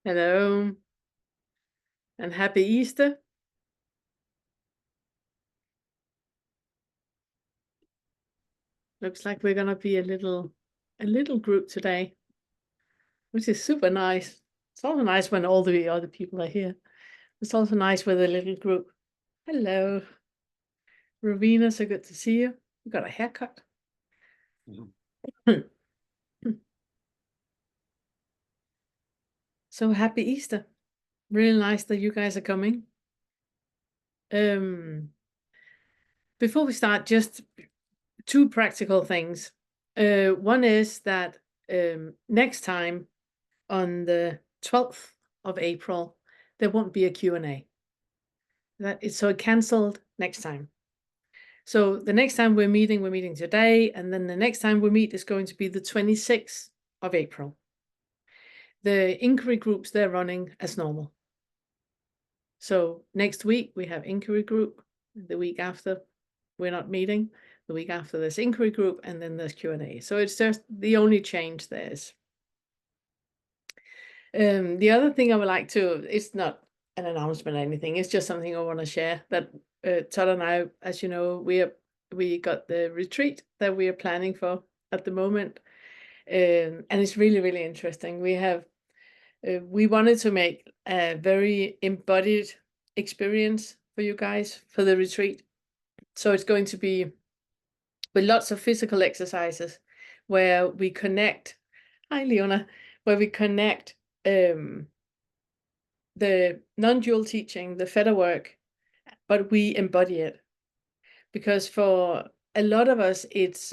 Hello, and happy Easter. Looks like we're gonna be a little group today, which is super nice. It's also nice when all the other people are here. It's also nice with a little group. Hello, Ravina, so good to see you. You got a haircut. So happy Easter. Really nice that you guys are coming. Before we start, just two practical things. One is that next time on the 12th of April, there won't be a Q&A. So it canceled next time. So the next time we're meeting today, and then the next time we meet is going to be the 26th of April. The inquiry groups, they're running as normal. So next week we have inquiry group. The week after we're not meeting. The week after there's inquiry group, and then there's Q&A. So it's just the only change there is. The other thing I would like to, it's not an announcement or anything, it's just something I want to share, that Todd and I, as you know, we got the retreat that we are planning for at the moment, and it's really, really interesting. We wanted to make a very embodied experience for you guys for the retreat. So it's going to be with lots of physical exercises where we connect, hi Leona, where we connect the non-dual teaching, the Federate work, but we embody it. Because for a lot of us, it's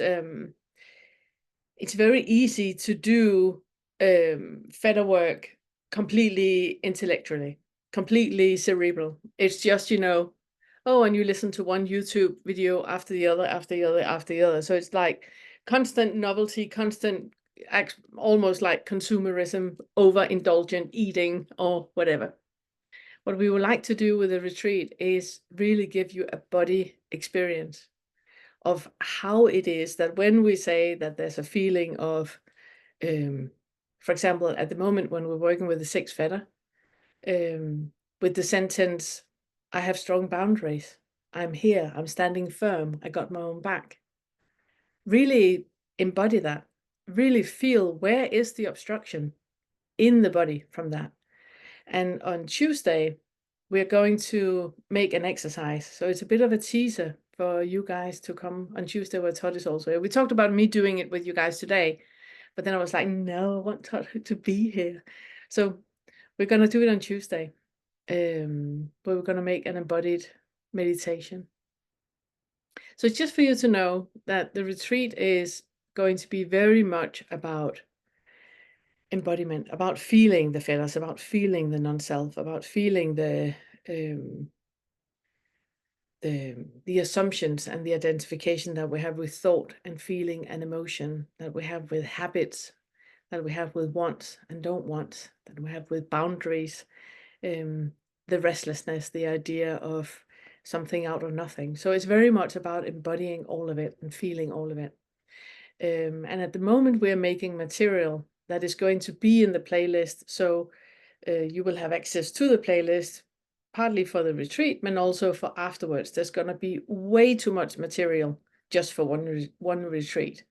very easy to do Federate work completely intellectually, completely cerebral. It's just, oh, and you listen to one YouTube video after the other, after the other, after the other. So it's like constant novelty, constant, almost like consumerism, overindulgent eating or whatever. What we would like to do with the retreat is really give you a body experience of how it is that when we say that there's a feeling of, for example, at the moment when we're working with the Eight Fetter, with the sentence, I have strong boundaries. I'm here. I'm standing firm. I got my own back. Really embody that. Really feel where is the obstruction in the body from that. And on Tuesday, we're going to make an exercise. So it's a bit of a teaser for you guys to come on Tuesday where Todd is also here. We talked about me doing it with you guys today, but then I was like, no, I want Todd to be here. So we're going to do it on Tuesday. Where we're going to make an embodied meditation. So it's just for you to know that the retreat is going to be very much about embodiment, about feeling the feathers, about feeling the non-self, about feeling the assumptions and the identification that we have with thought and feeling and emotion, that we have with habits, that we have with wants and don't want, that we have with boundaries, the restlessness, the idea of something out of nothing. So it's very much about embodying all of it and feeling all of it. And at the moment we're making material that is going to be in the playlist. So you will have access to the playlist, partly for the retreat, and also for afterwards. There's going to be way too much material just for one retreat.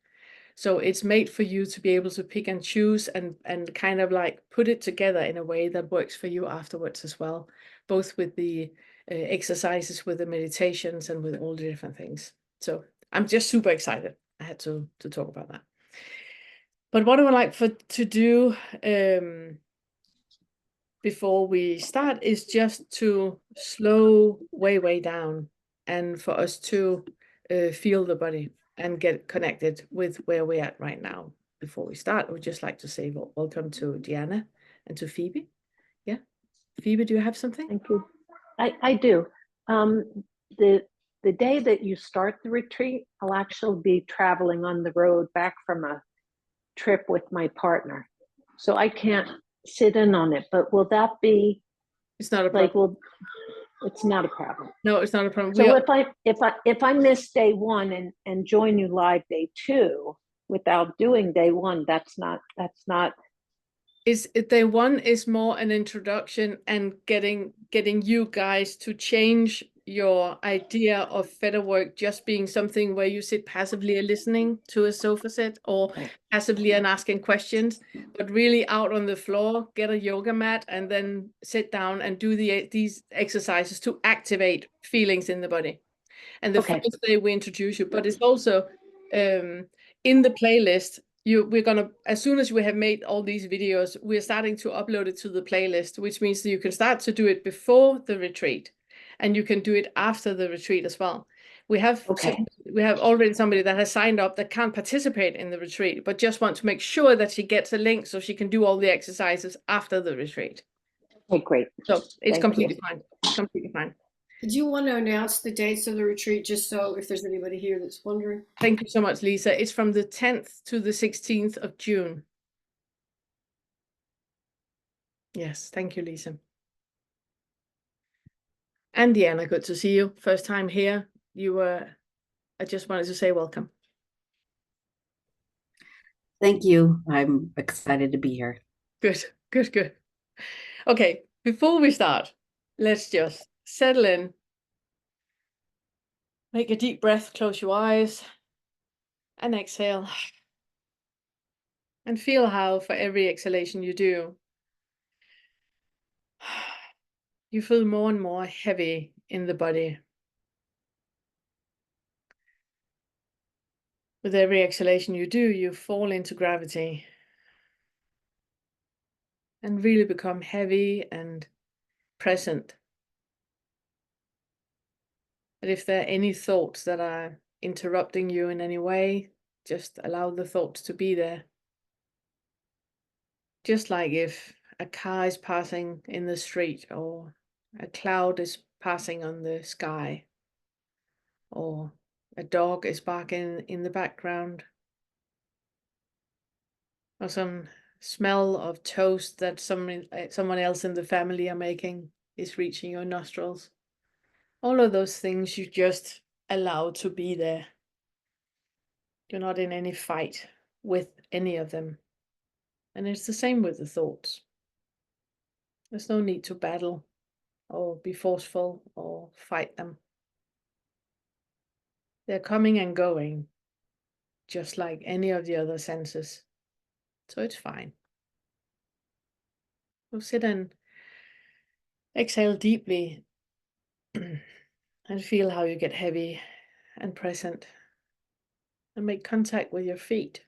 So it's made for you to be able to pick and choose and kind of like put it together in a way that works for you afterwards as well, both with the exercises, with the meditations, and with all the different things. So I'm just super excited. I had to talk about that. But what I would like to do before we start is just to slow way down and for us to feel the body and get connected with where we're at right now. Before we start, I would just like to say welcome to Diana and to Phoebe. Yeah, Phoebe, do you have something? Thank you. I do. The day that you start the retreat, I'll actually be traveling on the road back from a trip with my partner, so I can't sit in on it. But will that be? It's not a problem. It's not a problem. No, it's not a problem. So if I miss day one and join you live day two without doing day one, that's not one is more an introduction and getting you guys to change your idea of feather work just being something where you sit passively and listening to a sofa set or passively and asking questions, but really out on the floor, get a yoga mat and then sit down and do these exercises to activate feelings in the body. And the first day we introduce you, but it's also in the playlist. We're gonna, as soon as we have made all these videos, we're starting to upload it to the playlist, which means that you can start to do it before the retreat, and you can do it after the retreat as well. We have already somebody that has signed up that can't participate in the retreat, but just want to make sure that she gets a link so she can do all the exercises after the retreat. Okay, great. So it's completely fine. It's completely fine. Did you want to announce the dates of the retreat, just so if there's anybody here that's wondering? Thank you so much, Lisa. It's from the 10th to the 16th of June. Yes, thank you, Lisa. And Deanna, good to see you. First time here. I just wanted to say welcome. Thank you. I'm excited to be here. Good, good, good. Okay, before we start, let's just settle in. Make a deep breath, close your eyes, and exhale. And feel how for every exhalation you do, you feel more and more heavy in the body. With every exhalation you do, you fall into gravity and really become heavy and present. And if there are any thoughts that are interrupting you in any way, just allow the thoughts to be there. Just like if a car is passing in the street, or a cloud is passing on the sky, or a dog is barking in the background, or some smell of toast that someone else in the family are making is reaching your nostrils. All of those things you just allow to be there. You're not in any fight with any of them. And it's the same with the thoughts. There's no need to battle or be forceful or fight them. They're coming and going, just like any of the other senses. So it's fine. So sit and exhale deeply and feel how you get heavy and present. And make contact with your feet.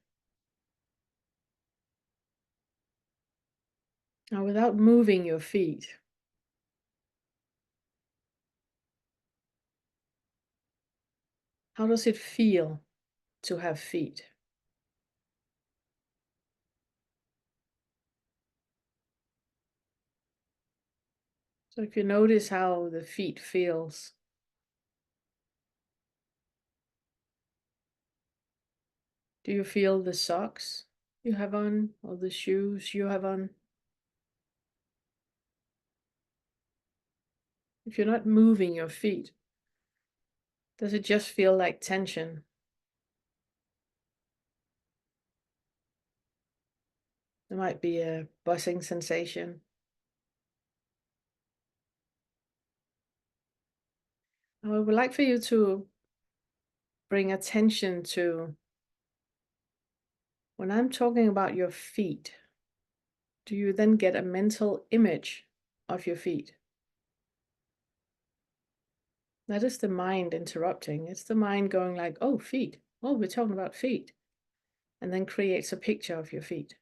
Now, without moving your feet, how does it feel to have feet? So if you notice how the feet feels, do you feel the socks you have on or the shoes you have on? If you're not moving your feet, does it just feel like tension? There might be a buzzing sensation. I would like for you to bring attention to when I'm talking about your feet. Do you then get a mental image of your feet? That is the mind interrupting. It's the mind going like, oh, feet. Oh, we're talking about feet. And then creates a picture of your feet.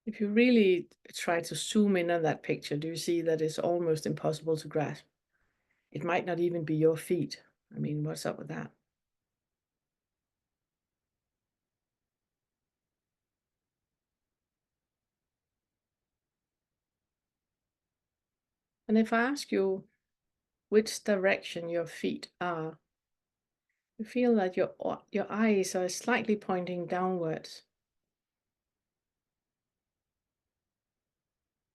If you really try to zoom in on that picture, do you see that it's almost impossible to grasp? It might not even be your feet. I mean, what's up with that? And if I ask you which direction your feet are, you feel that your eyes are slightly pointing downwards.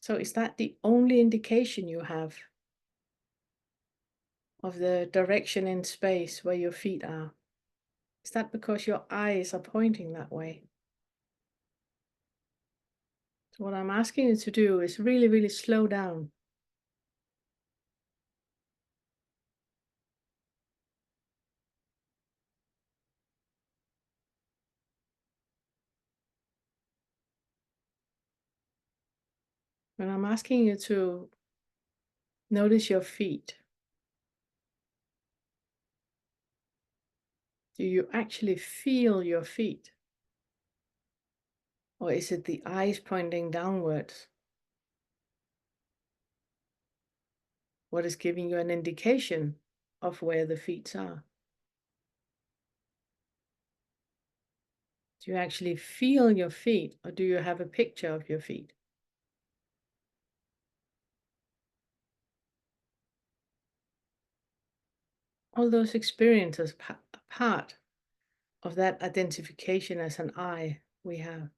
So is that the only indication you have of the direction in space where your feet are? Is that because your eyes are pointing that way? So what I'm asking you to do is really, really slow down. And I'm asking you to notice your feet. Do you actually feel your feet? Or is it the eyes pointing downwards? What is giving you an indication of where the feet are? Do you actually feel your feet, or do you have a picture of your feet? All those experiences are part of that identification as an I we have.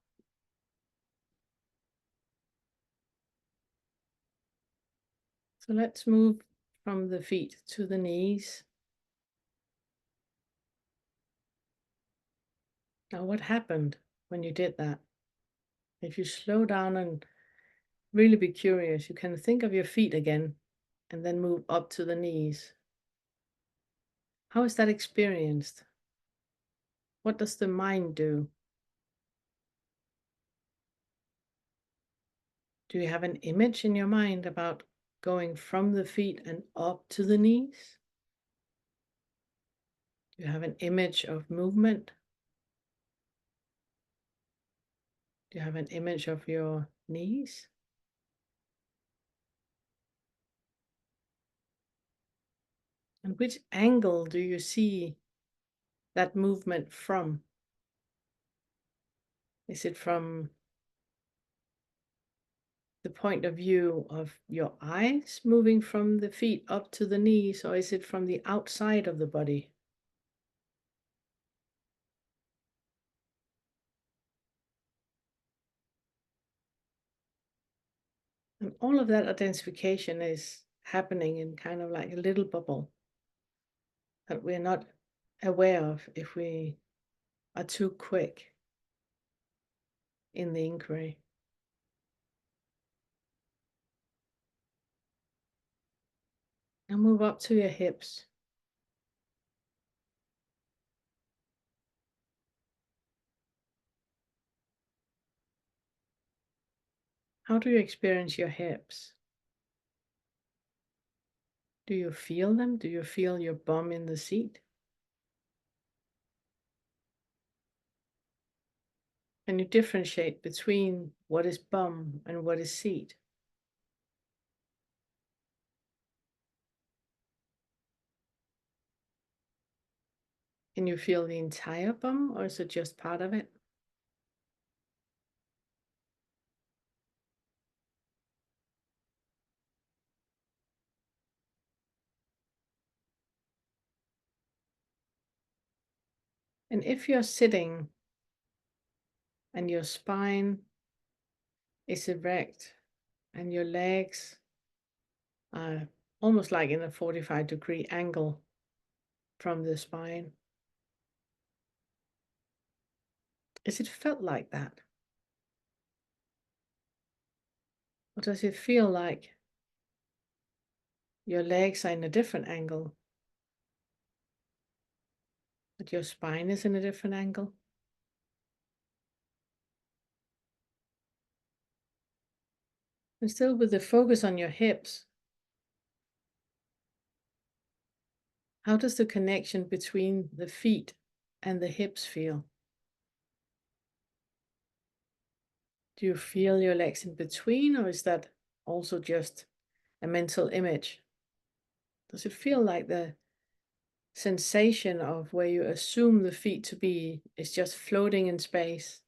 So let's move from the feet to the knees. Now, what happened when you did that? If you slow down and really be curious, you can think of your feet again and then move up to the knees. How is that experienced? What does the mind do? Do you have an image in your mind about going from the feet and up to the knees? Do you have an image of movement? Do you have an image of your knees? And which angle do you see that movement from? Is it from the point of view of your eyes moving from the feet up to the knees, or is it from the outside of the body? And all of that identification is happening in kind of like a little bubble that we're not aware of if we are too quick in the inquiry. Now move up to your hips. How do you experience your hips? Do you feel them? Do you feel your bum in the seat? Can you differentiate between what is bum and what is seat? Can you feel the entire bum, or is it just part of it? And if you're sitting and your spine is erect and your legs are almost like in a 45-degree angle from the spine, is it felt like that? Or does it feel like your legs are in a different angle, but your spine is in a different angle? And still with the focus on your hips, how does the connection between the feet and the hips feel? Do you feel your legs in between, or is that also just a mental image? Does it feel like the sensation of where you assume the feet to be is just floating in space?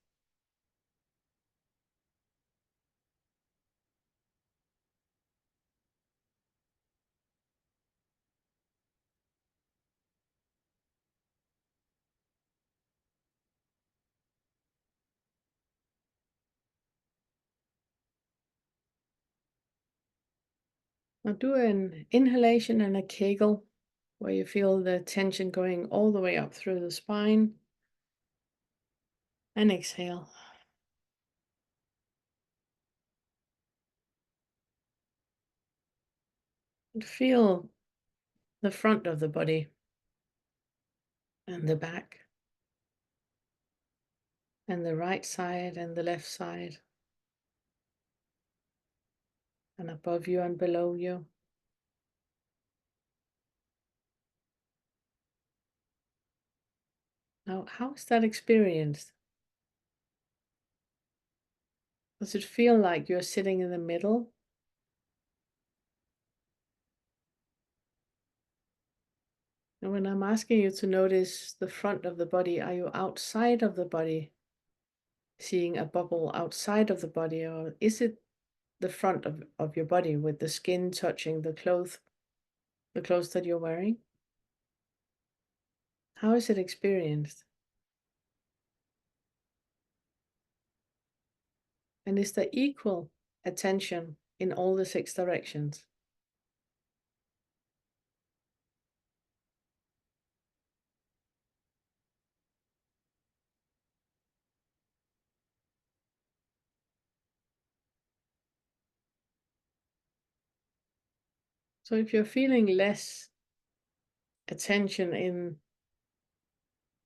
Now do an inhalation and a kegel where you feel the tension going all the way up through the spine. And exhale. And feel the front of the body and the back and the right side and the left side and above you and below you. Now, how is that experienced? Does it feel like you're sitting in the middle? And when I'm asking you to notice the front of the body, are you outside of the body, seeing a bubble outside of the body, or is it the front of your body with the skin touching the clothes that you're wearing? How is it experienced? And is there equal attention in all the 6 directions? So if you're feeling less attention in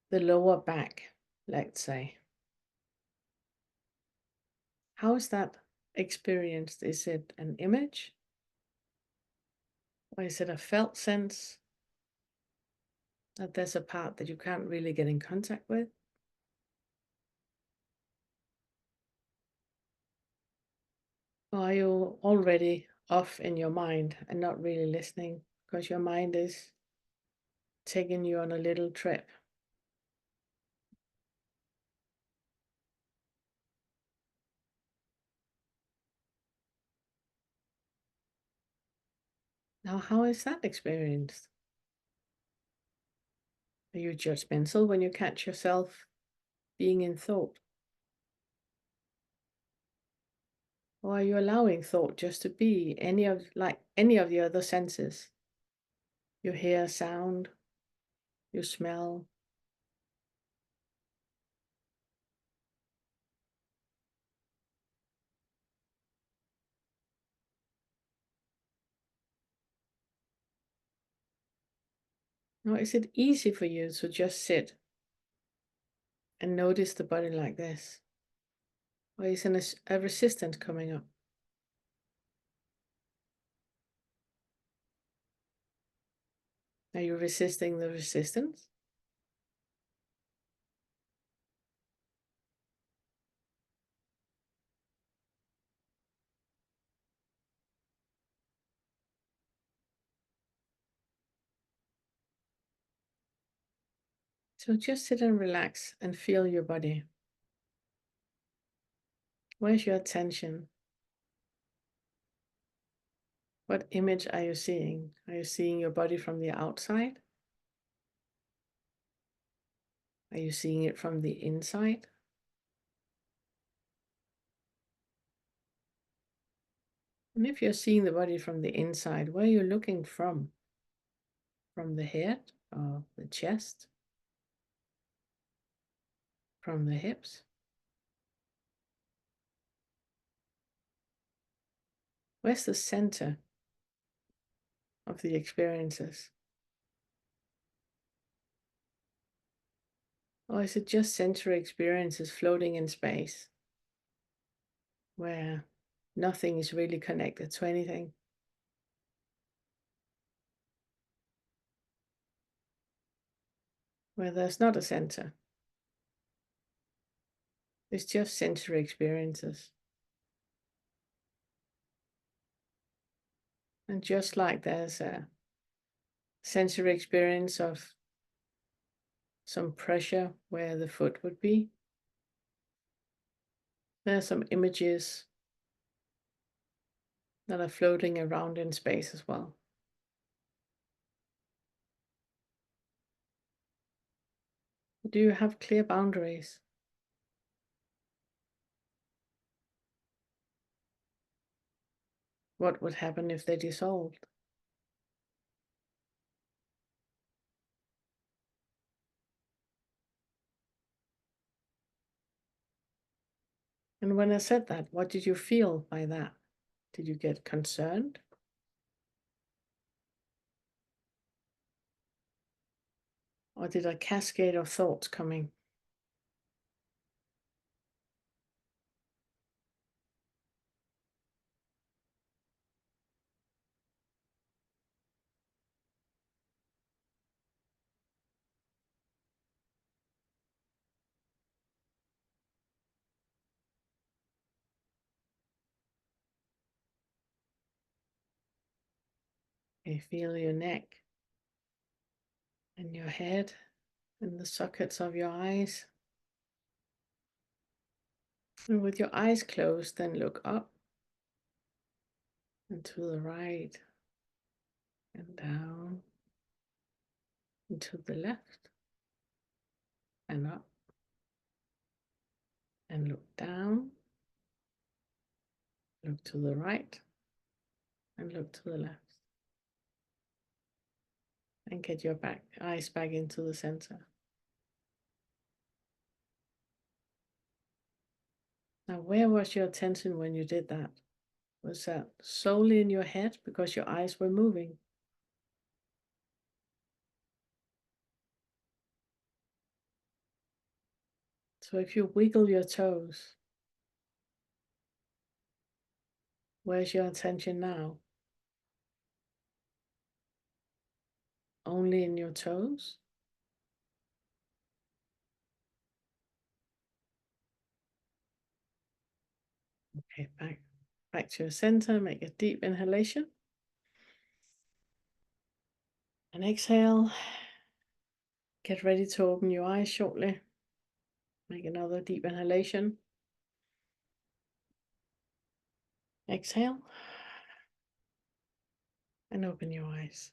the lower back, let's say, how is that experienced? Is it an image? Or is it a felt sense that there's a part that you can't really get in contact with? Or are you already off in your mind and not really listening because your mind is taking you on a little trip? Now, how is that experienced? Are you judgmental when you catch yourself being in thought? Or are you allowing thought just to be any of the other senses? You hear sound, you smell. Or is it easy for you to just sit and notice the body like this? Or is a resistance coming up? Are you resisting the resistance? So just sit and relax and feel your body. Where's your attention? What image are you seeing? Are you seeing your body from the outside? Are you seeing it from the inside? And if you're seeing the body from the inside, where are you looking from? From the head or the chest? From the hips? Where's the center of the experiences? Or is it just sensory experiences floating in space, where nothing is really connected to anything? Where there's not a center. It's just sensory experiences. And just like there's a sensory experience of some pressure where the foot would be, there are some images that are floating around in space as well. Do you have clear boundaries? What would happen if they dissolved? And when I said that, what did you feel by that? Did you get concerned? Or did a cascade of thoughts coming? You feel your neck and your head and the sockets of your eyes. And with your eyes closed, then look up and to the right and down and to the left and up and look down, look to the right and look to the left. And get your eyes back into the center. Now, where was your attention when you did that? Was that solely in your head because your eyes were moving? So if you wiggle your toes, where's your attention now? Only in your toes? Okay, back to your center, make a deep inhalation. And exhale. Get ready to open your eyes shortly. Make another deep inhalation. Exhale. And open your eyes.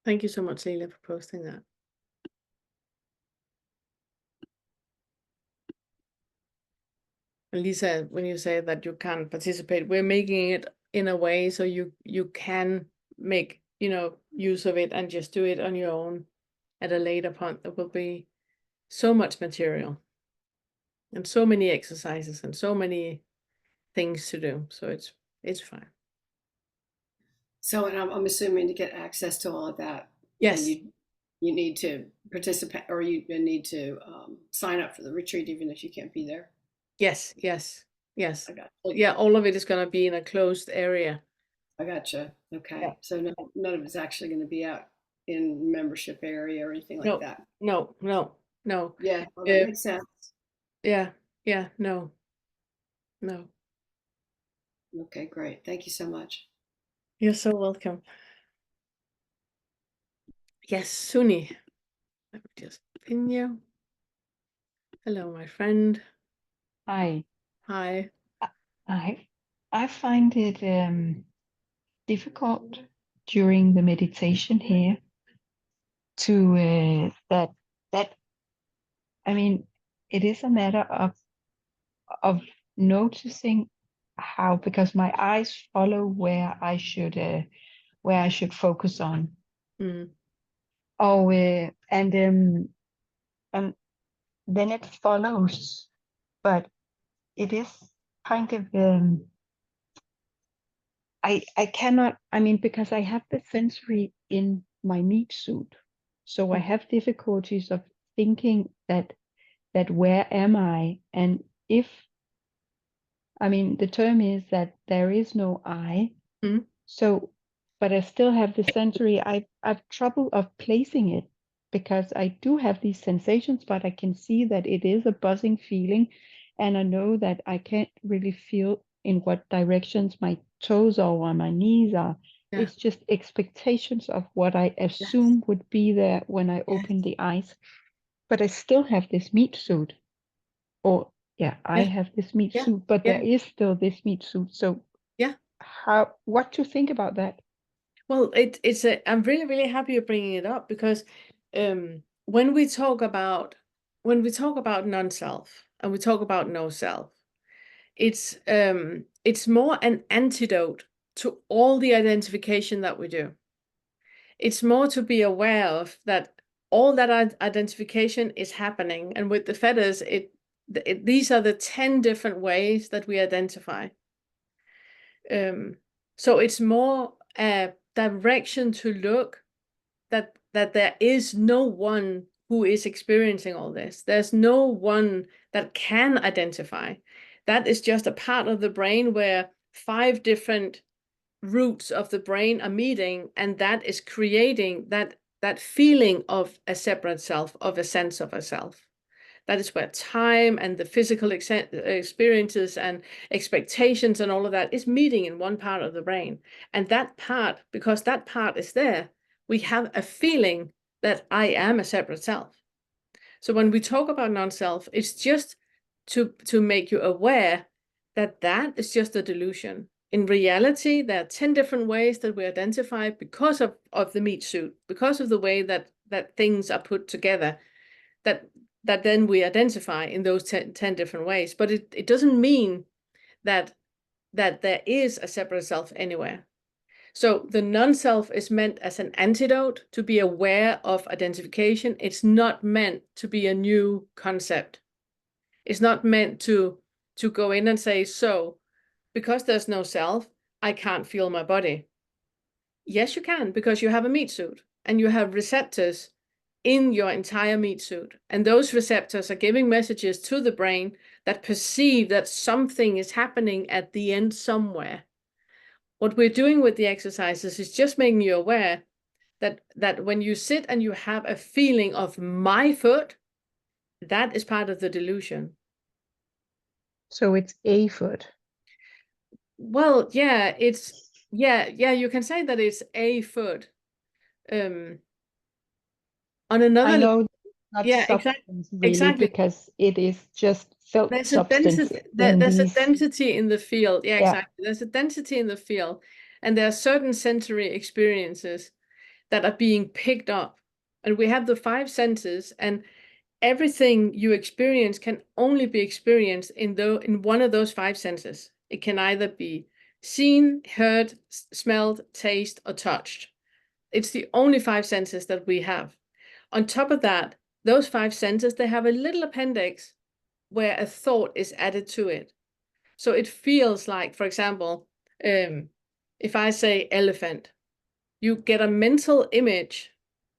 Thank you so much, Leila, for posting that. And Lisa, when you say that you can't participate, we're making it in a way so you can make, use of it and just do it on your own at a later point. There will be so much material and so many exercises and so many things to do. So it's fine. So, and I'm assuming to get access to all of that, Yes. and you need to participate, or you need to sign up for the retreat, even if you can't be there. Yes. I got you. Yeah, all of it is going to be in a closed area. I gotcha. Okay. Yeah. So none of it's actually going to be out in membership area or anything like that. No. Yeah, well, that makes sense. Yeah, no. Okay, great. Thank you so much. You're so welcome. Yes, Suni. Let me just pin you. Hello, my friend. Hi. Hi. I find it difficult during the meditation here to that I mean it is a matter of noticing how, because my eyes follow where I should focus on. Mm. And then it follows, but it is kind of I cannot, because I have the sensory in my meat suit. So I have difficulties of thinking that where am I? And if, the term is that there is no I. Mm. So, but I still have the sensory. I've trouble of placing it because I do have these sensations, but I can see that it is a buzzing feeling. And I know that I can't really feel in what directions my toes are or my knees are. Yeah. It's just expectations of what I assume would be there when I Yes. open the eyes. But I still have this meat suit. Or I Yeah. have this meat Yeah. suit, but Yeah. there is still this meat suit. So Yeah. what to think about that? Well, I'm really, really happy you're bringing it up, because when we talk about non-self and we talk about no self, it's more an antidote to all the identification that we do. It's more to be aware of that all that identification is happening. And with the feathers, these are the 10 different ways that we identify. So it's more a direction to look that there is no one who is experiencing all this. There's no one that can identify. That is just a part of the brain where 5 different roots of the brain are meeting, and that is creating that feeling of a separate self, of a sense of a self. That is where time and the physical experiences and expectations and all of that is meeting in one part of the brain. And that part, because that part is there, we have a feeling that I am a separate self. So when we talk about non-self, it's just to make you aware that that is just a delusion. In reality, there are 10 different ways that we identify because of the meat suit, because of the way that things are put together, that then we identify in those 10 different ways. But it doesn't mean that there is a separate self anywhere. So the non-self is meant as an antidote to be aware of identification. It's not meant to be a new concept. It's not meant to go in and say, so because there's no self, I can't feel my body. Yes, you can, because you have a meat suit and you have receptors in your entire meat suit. And those receptors are giving messages to the brain that perceive that something is happening at the end somewhere. What we're doing with the exercises is just making you aware that when you sit and you have a feeling of my foot, that is part of the delusion. So it's a foot. Well, yeah, you can say that it's a foot. On another I know not yeah, substance really, exactly. because it is just felt There's a substance density, in there's a these. density in the field. Yeah, Yeah. exactly. There's a density in the field, and there are certain sensory experiences that are being picked up. And we have the 5 senses, and everything you experience can only be experienced in one of those 5 senses. It can either be seen, heard, smelled, tasted, or touched. It's the only 5 senses that we have. On top of that, those 5 senses, they have a little appendix where a thought is added to it. So it feels like, for example, if I say elephant, you get a mental image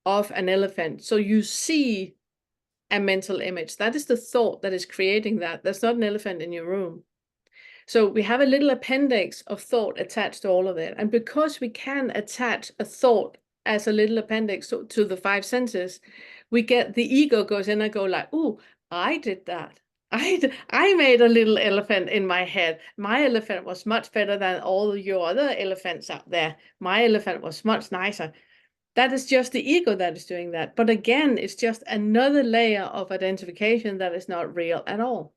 of an elephant. So you see a mental image. That is the thought that is creating that. There's not an elephant in your room. So we have a little appendix of thought attached to all of it. And because we can attach a thought as a little appendix to the 5 senses, we get the ego goes in and go like, "Ooh, I did that. I made a little elephant in my head. My elephant was much better than all your other elephants out there. My elephant was much nicer." That is just the ego that is doing that. But again, it's just another layer of identification that is not real at all.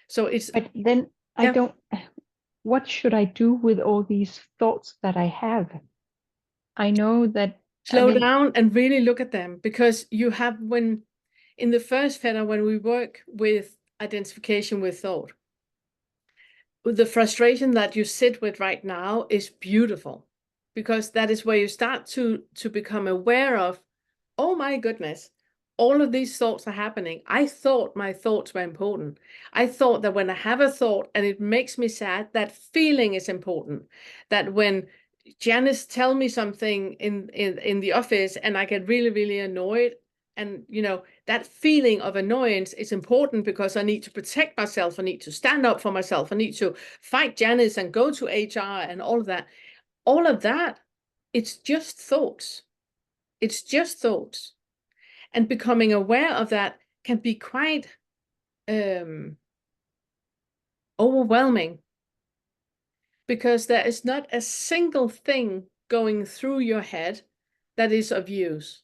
So it's But then I don't, what should I do with all these thoughts that I have? I know that slow down and really look at them, because you have, when in the first fetter, when we work with identification with thought, the frustration that you sit with right now is beautiful, because that is where you start to become aware of, oh my goodness, all of these thoughts are happening. I thought my thoughts were important. I thought that when I have a thought and it makes me sad, that feeling is important. That when Janice tell me something in the office and I get really, really annoyed, and that feeling of annoyance is important because I need to protect myself. I need to stand up for myself. I need to fight Janice and go to HR and all of that. All of that, it's just thoughts. It's just thoughts. And becoming aware of that can be quite overwhelming, because there is not a single thing going through your head that is of use.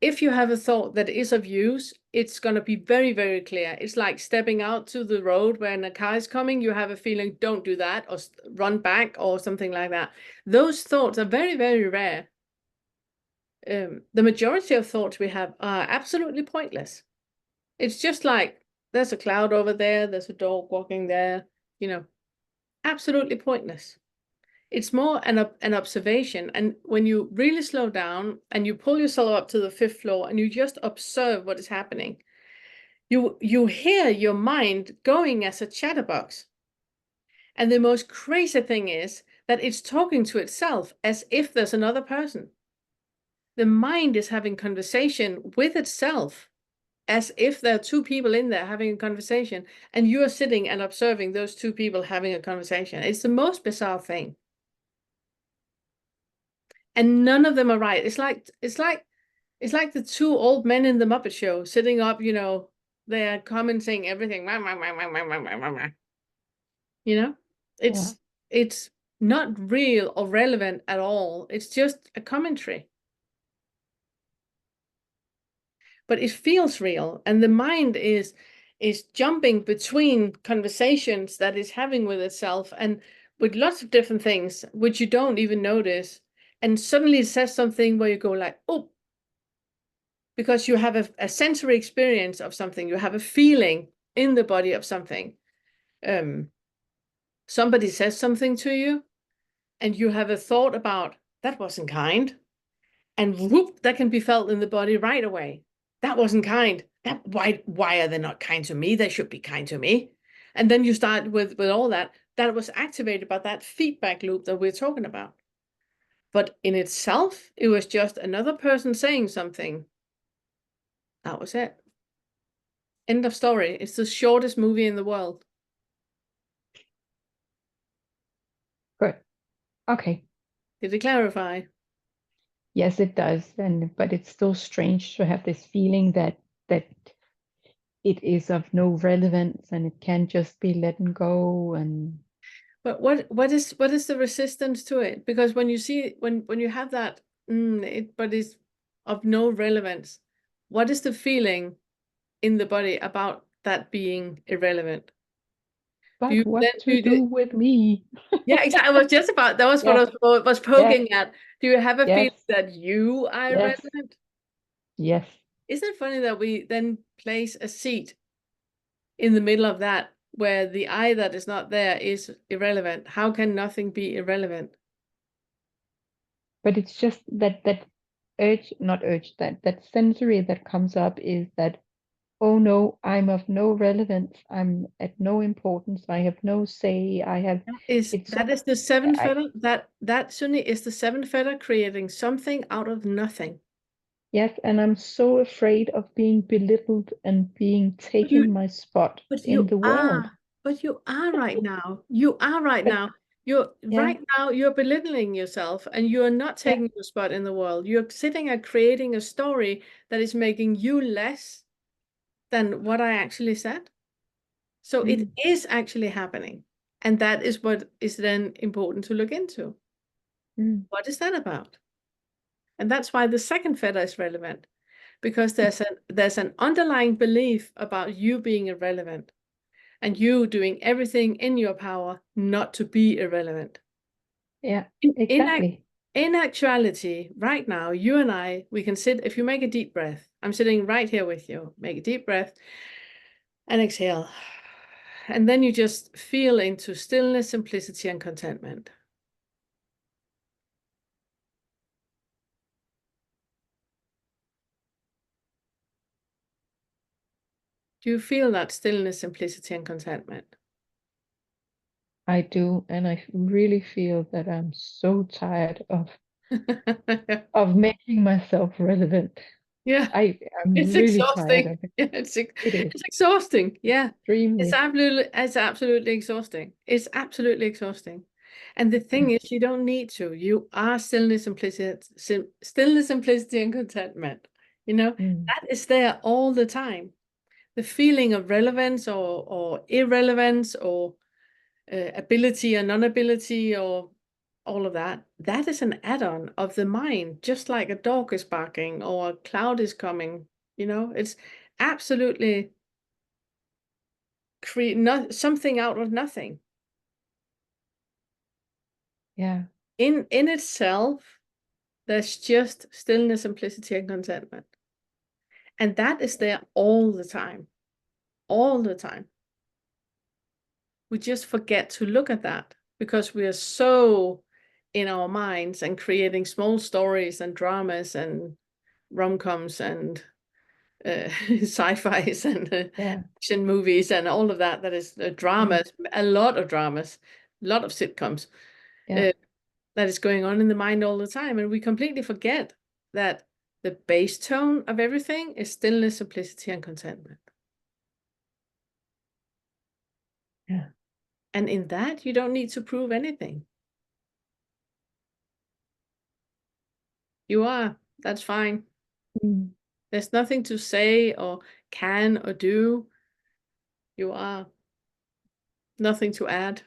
If you have a thought that is of use, it's going to be very, very clear. It's like stepping out to the road when a car is coming. You have a feeling, don't do that, or run back, or something like that. Those thoughts are very, very rare. The majority of thoughts we have are absolutely pointless. It's just like, there's a cloud over there, there's a dog walking there, you know, absolutely pointless. It's more an observation. And when you really slow down and you pull yourself up to the 5th floor and you just observe what is happening, you hear your mind going as a chatterbox. And the most crazy thing is that it's talking to itself as if there's another person. The mind is having conversation with itself as if there are 2 people in there having a conversation, and you are sitting and observing those 2 people having a conversation. It's the most bizarre thing. And none of them are right. It's like the 2 old men in the Muppet Show sitting up, you know, they're commenting everything. You know, it's not real or relevant at all. It's just a commentary. But it feels real, and the mind is jumping between conversations that it's having with itself and with lots of different things which you don't even notice, and suddenly it says something where you go like, oh, because you have a sensory experience of something, you have a feeling in the body of something. Somebody says something to you and you have a thought about, that wasn't kind, and whoop, that can be felt in the body right away. That wasn't kind. Why are they not kind to me? They should be kind to me. And then you start with all that was activated by that feedback loop that we're talking about. But in itself, it was just another person saying something. That was it. End of story. It's the shortest movie in the world. Good. Okay. Did it clarify? Yes, it does. But it's still strange to have this feeling that it is of no relevance and it can just be letting go. And but what is the resistance to it? Because when you see when you have that, but it's of no relevance, what is the feeling in the body about that being irrelevant? But what to do with me? Yeah, exactly. I was just about, that was what I was poking at. Do you have a feeling that you are irrelevant? Yes. Isn't it funny that we then place a seat in the middle of that where the I that is not there is irrelevant? How can nothing be irrelevant? But it's just that sensory that comes up is that, oh no, I'm of no relevance. I'm at no importance. I have no say. That is the 7th fetter. That Sunni is the 7th fetter creating something out of nothing. Yes, and I'm so afraid of being belittled and being taken my spot in the world. But you are right now. You are right now. Right now, you're belittling yourself and you're not taking your spot in the world. You're sitting and creating a story that is making you less than what I actually said. So it is actually happening. And that is what is then important to look into. What is that about? And that's why the 2nd fetter is relevant, because there's an underlying belief about you being irrelevant and you doing everything in your power not to be irrelevant. Yeah, exactly. In actuality, right now, you and I, we can sit, if you make a deep breath, I'm sitting right here with you, make a deep breath and exhale. And then you just feel into stillness, simplicity, and contentment. Do you feel that stillness, simplicity, and contentment? I do, and I really feel that I'm so tired of making myself relevant. Yeah, I'm it's really exhausting. tired of it. Yeah, it's exhausting. Yeah, Extremely. It's absolutely exhausting. It's absolutely exhausting. And the thing is, you don't need to. You are stillness, simplicity, and contentment. You know, that is there all the time. The feeling of relevance or irrelevance or ability and non-ability or all of that. That is an add-on of the mind, just like a dog is barking or a cloud is coming. It's absolutely create something out of nothing. Yeah. In itself, there's just stillness, simplicity, and contentment. And that is there all the time. All the time. We just forget to look at that because we are so in our minds and creating small stories and dramas and rom-coms and sci-fis and action movies and all of that. That is dramas, a lot of dramas, a lot of sitcoms that is going on in the mind all the time. And we completely forget that the base tone of everything is stillness, simplicity, and contentment. Yeah. And in that, you don't need to prove anything. You are. That's fine. There's nothing to say or can or do. You are. Nothing to add.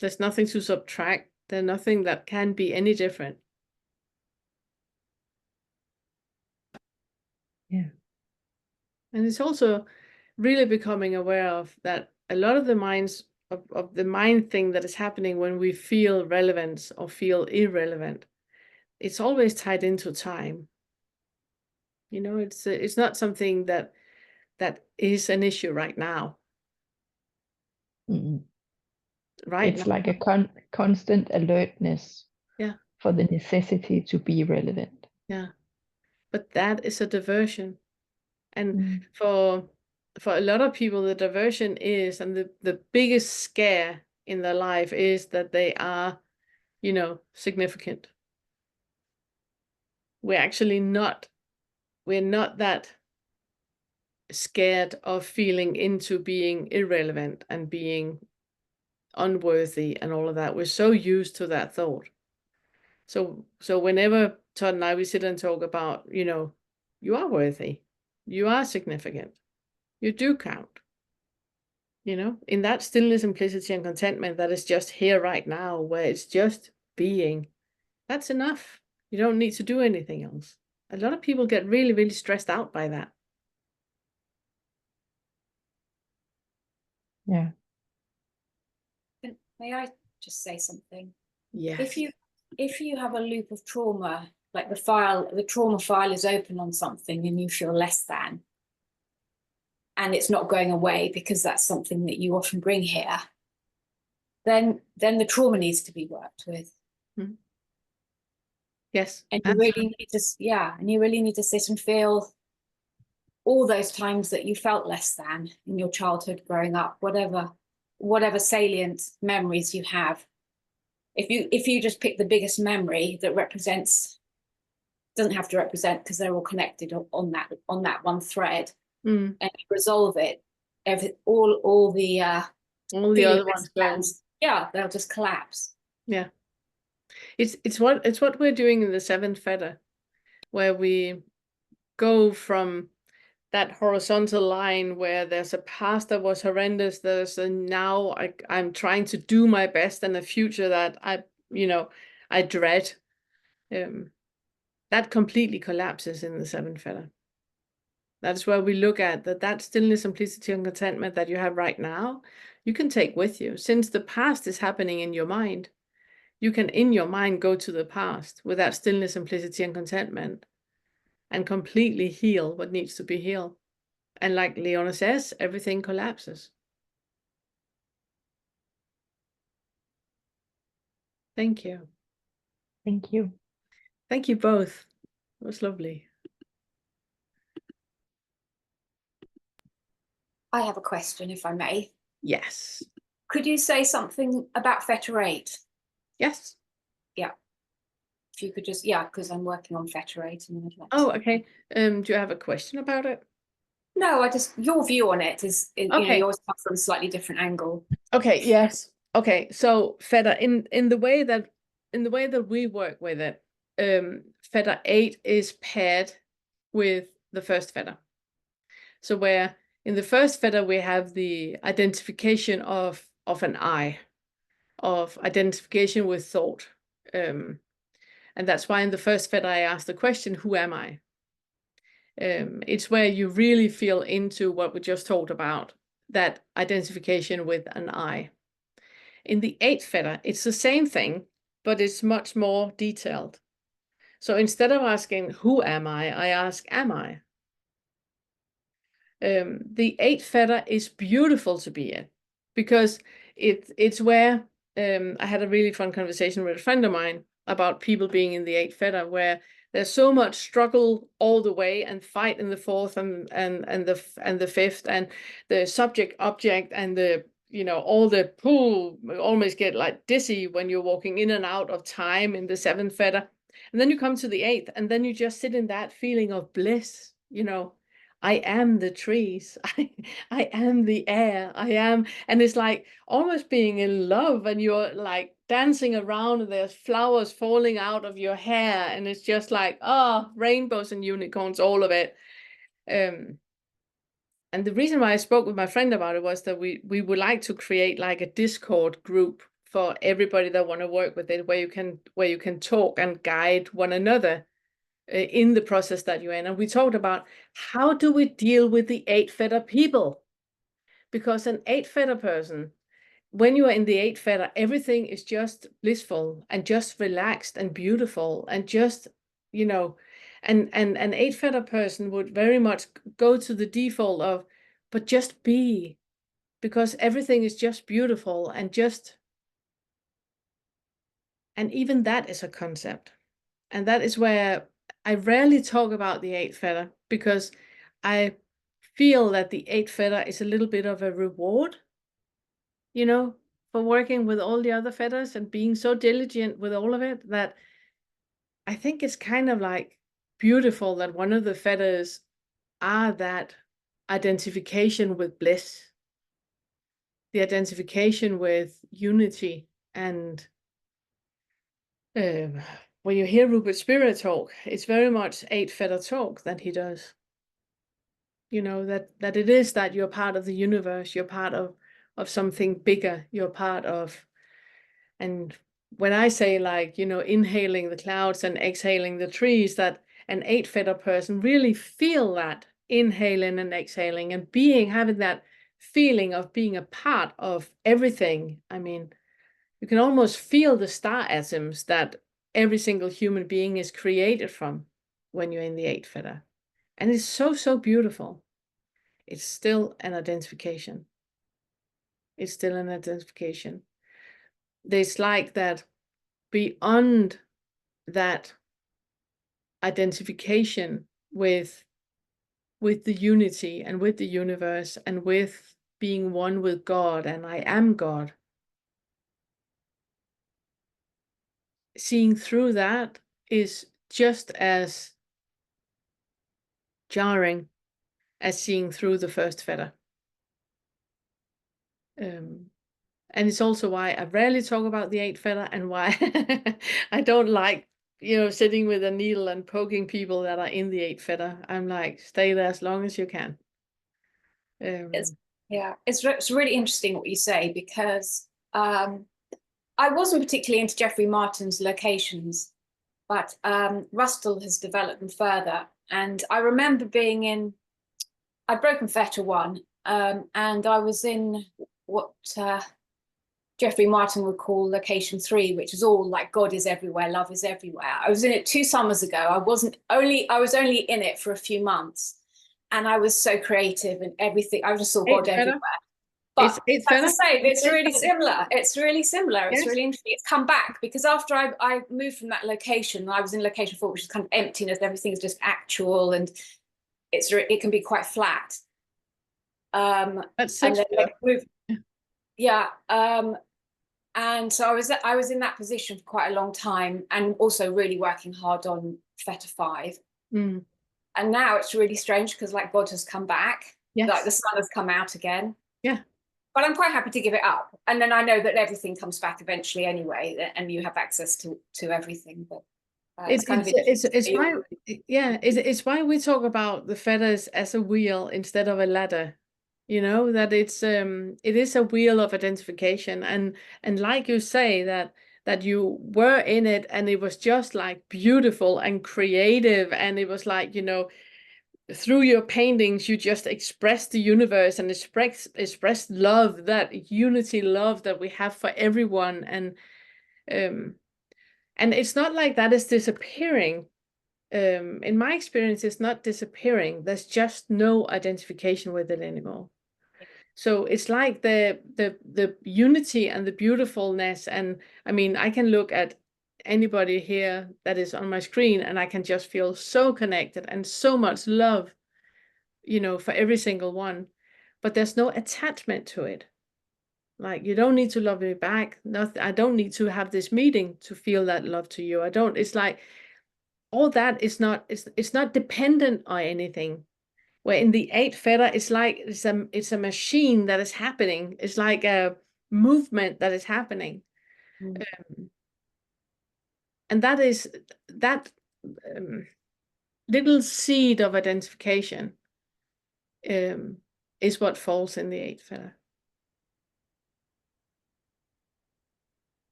There's nothing to subtract. There's nothing that can be any different. Yeah. And it's also really becoming aware of that a lot of the minds of the mind thing that is happening when we feel relevance or feel irrelevant, it's always tied into time. It's not something that is an issue right now. Right It's now. like a constant alertness for the necessity to be relevant. Yeah. But that is a diversion. And for a lot of people, the diversion is, and the biggest scare in their life is that they are, significant. We're not that scared of feeling into being irrelevant and being unworthy and all of that. We're so used to that thought. So whenever Todd and I, we sit and talk about, you are worthy, you are significant, you do count, in that stillness, simplicity, and contentment that is just here right now, where it's just being, that's enough. You don't need to do anything else. A lot of people get really, really stressed out by that. Yeah. May I just say something? Yes. If you have a loop of trauma, like the trauma file is open on something and you feel less than, and it's not going away because that's something that you often bring here, then the trauma needs to be worked with. Yes. And you really need to, and you really need to sit and feel all those times that you felt less than in your childhood growing up, whatever salient memories you have. If you just pick the biggest memory that doesn't have to represent because they're all connected on that one thread, and you resolve it, all the other ones they'll just collapse. Yeah. It's what we're doing in the seventh fetter, where we go from that horizontal line where there's a past that was horrendous, there's a now I'm trying to do my best, and a future that I dread. That completely collapses in the seventh fetter. That's where we look at that stillness, simplicity, and contentment that you have right now, you can take with you. Since the past is happening in your mind, you can in your mind go to the past with that stillness, simplicity, and contentment and completely heal what needs to be healed. And like Leona says, everything collapses. Thank you. Thank you. Thank you both. It was lovely. I have a question, if I may. Yes. Could you say something about Federate? Yes. Yeah. If you could just, because I'm working on Federate. And okay. Do you have a question about it? No, your view on it is okay. You always come from a slightly different angle. Okay. Yes. Okay. So Feder, in the way that we work with it, Feder 8 is paired with the first fetter. So where in the first fetter we have the identification of of an I, of identification with thought. And that's why in the first feather I asked the question, who am I? It's where you really feel into what we just talked about, that identification with an I. In the eighth feather, it's the same thing, but it's much more detailed. So instead of asking, who am I ask, am I? The eighth feather is beautiful to be in, because it's where I had a really fun conversation with a friend of mine about people being in the eighth feather, where there's so much struggle all the way and fight in the fourth and the fifth, and the subject object and the, you know, all the pull, almost get like dizzy when you're walking in and out of time in the seventh feather. And then you come to the eighth, and then you just sit in that feeling of bliss, you know. I am the trees. I am the air. I am, and it's like almost being in love, and you're like dancing around, and there's flowers falling out of your hair, and it's just like, oh, rainbows and unicorns, all of it. And the reason why I spoke with my friend about it was that we would like to create like a Discord group for everybody that want to work with it, where you can talk and guide one another in the process that you're in. And we talked about, how do we deal with the eight feather people? Because an eight feather person, when you are in the eight feather, everything is just blissful and just relaxed and beautiful and just, you know, and an eight feather person would very much go to the default of, but just be, because everything is just beautiful and just, and even that is a concept. And that is where I rarely talk about the eighth feather, because I feel that the eighth feather is a little bit of a reward, you know, for working with all the other feathers and being so diligent with all of it, that I think it's kind of like beautiful that one of the feathers are that identification with bliss, the identification with unity. And when you hear Rupert Spirit talk, it's very much eight feather talk that he does. You know, that it is that you're part of the universe, you're part of something bigger, you're part of. And when I say, like, you know, inhaling the clouds and exhaling the trees, that an eight feather person really feel that inhaling and exhaling and having that feeling of being a part of everything. I mean, you can almost feel the star atoms that every single human being is created from when you're in the eight feather. And it's so, so beautiful. It's still an identification. It's still an identification. There's like that beyond that identification with the unity and with the universe and with being one with God, and I am God. Seeing through that is just as jarring as seeing through the first feather. And it's also why I rarely talk about the eight feather, and why I don't like, you know, sitting with a needle and poking people that are in the eight feather. I'm like, stay there as long as you can. It's really interesting what you say, because I wasn't particularly into Jeffrey Martin's locations, but Rustle has developed them further. And I remember being I'd broken fetter 1, and I was in what Jeffrey Martin would call location 3, which is all like God is everywhere, love is everywhere. I was in it 2 summers ago. I was only in it for a few months, and I was so creative and everything. I just saw God everywhere. But it's I have to say, it's really similar. It's really similar. It's really interesting. It's come back, because after I moved from that location, I was in location 4, which is kind of emptiness. Everything is just actual, and it can be quite flat. That's 6 and so I was in that position for quite a long time, and also really working hard on Fetter 5. And now it's really strange, because like God has come back, like the sun has come out again. But I'm quite happy to give it up, and then I know that everything comes back eventually anyway, and you have access to everything. But it's why we talk about the feathers as a wheel instead of a ladder. you know, that it is a wheel of identification, and like you say, that you were in it and it was just like beautiful and creative, and it was like, you know, through your paintings you just expressed the universe and expressed love, that unity love that we have for everyone, and it's not like that is disappearing. In my experience, it's not disappearing. There's just no identification with it anymore. So it's like the unity and the beautifulness. And I mean, I can look at anybody here that is on my screen and I can just feel so connected and so much love, you know, for every single one. But there's no attachment to it. Like, you don't need to love me back. Nothing. I don't need to have this meeting to feel that love to you. I don't. It's like all that is not. It's not dependent on anything. Where in the Eight Fetter, it's like it's a machine that is happening. It's like a movement that is happening, and that is that little seed of identification is what falls in the Eight Fetter.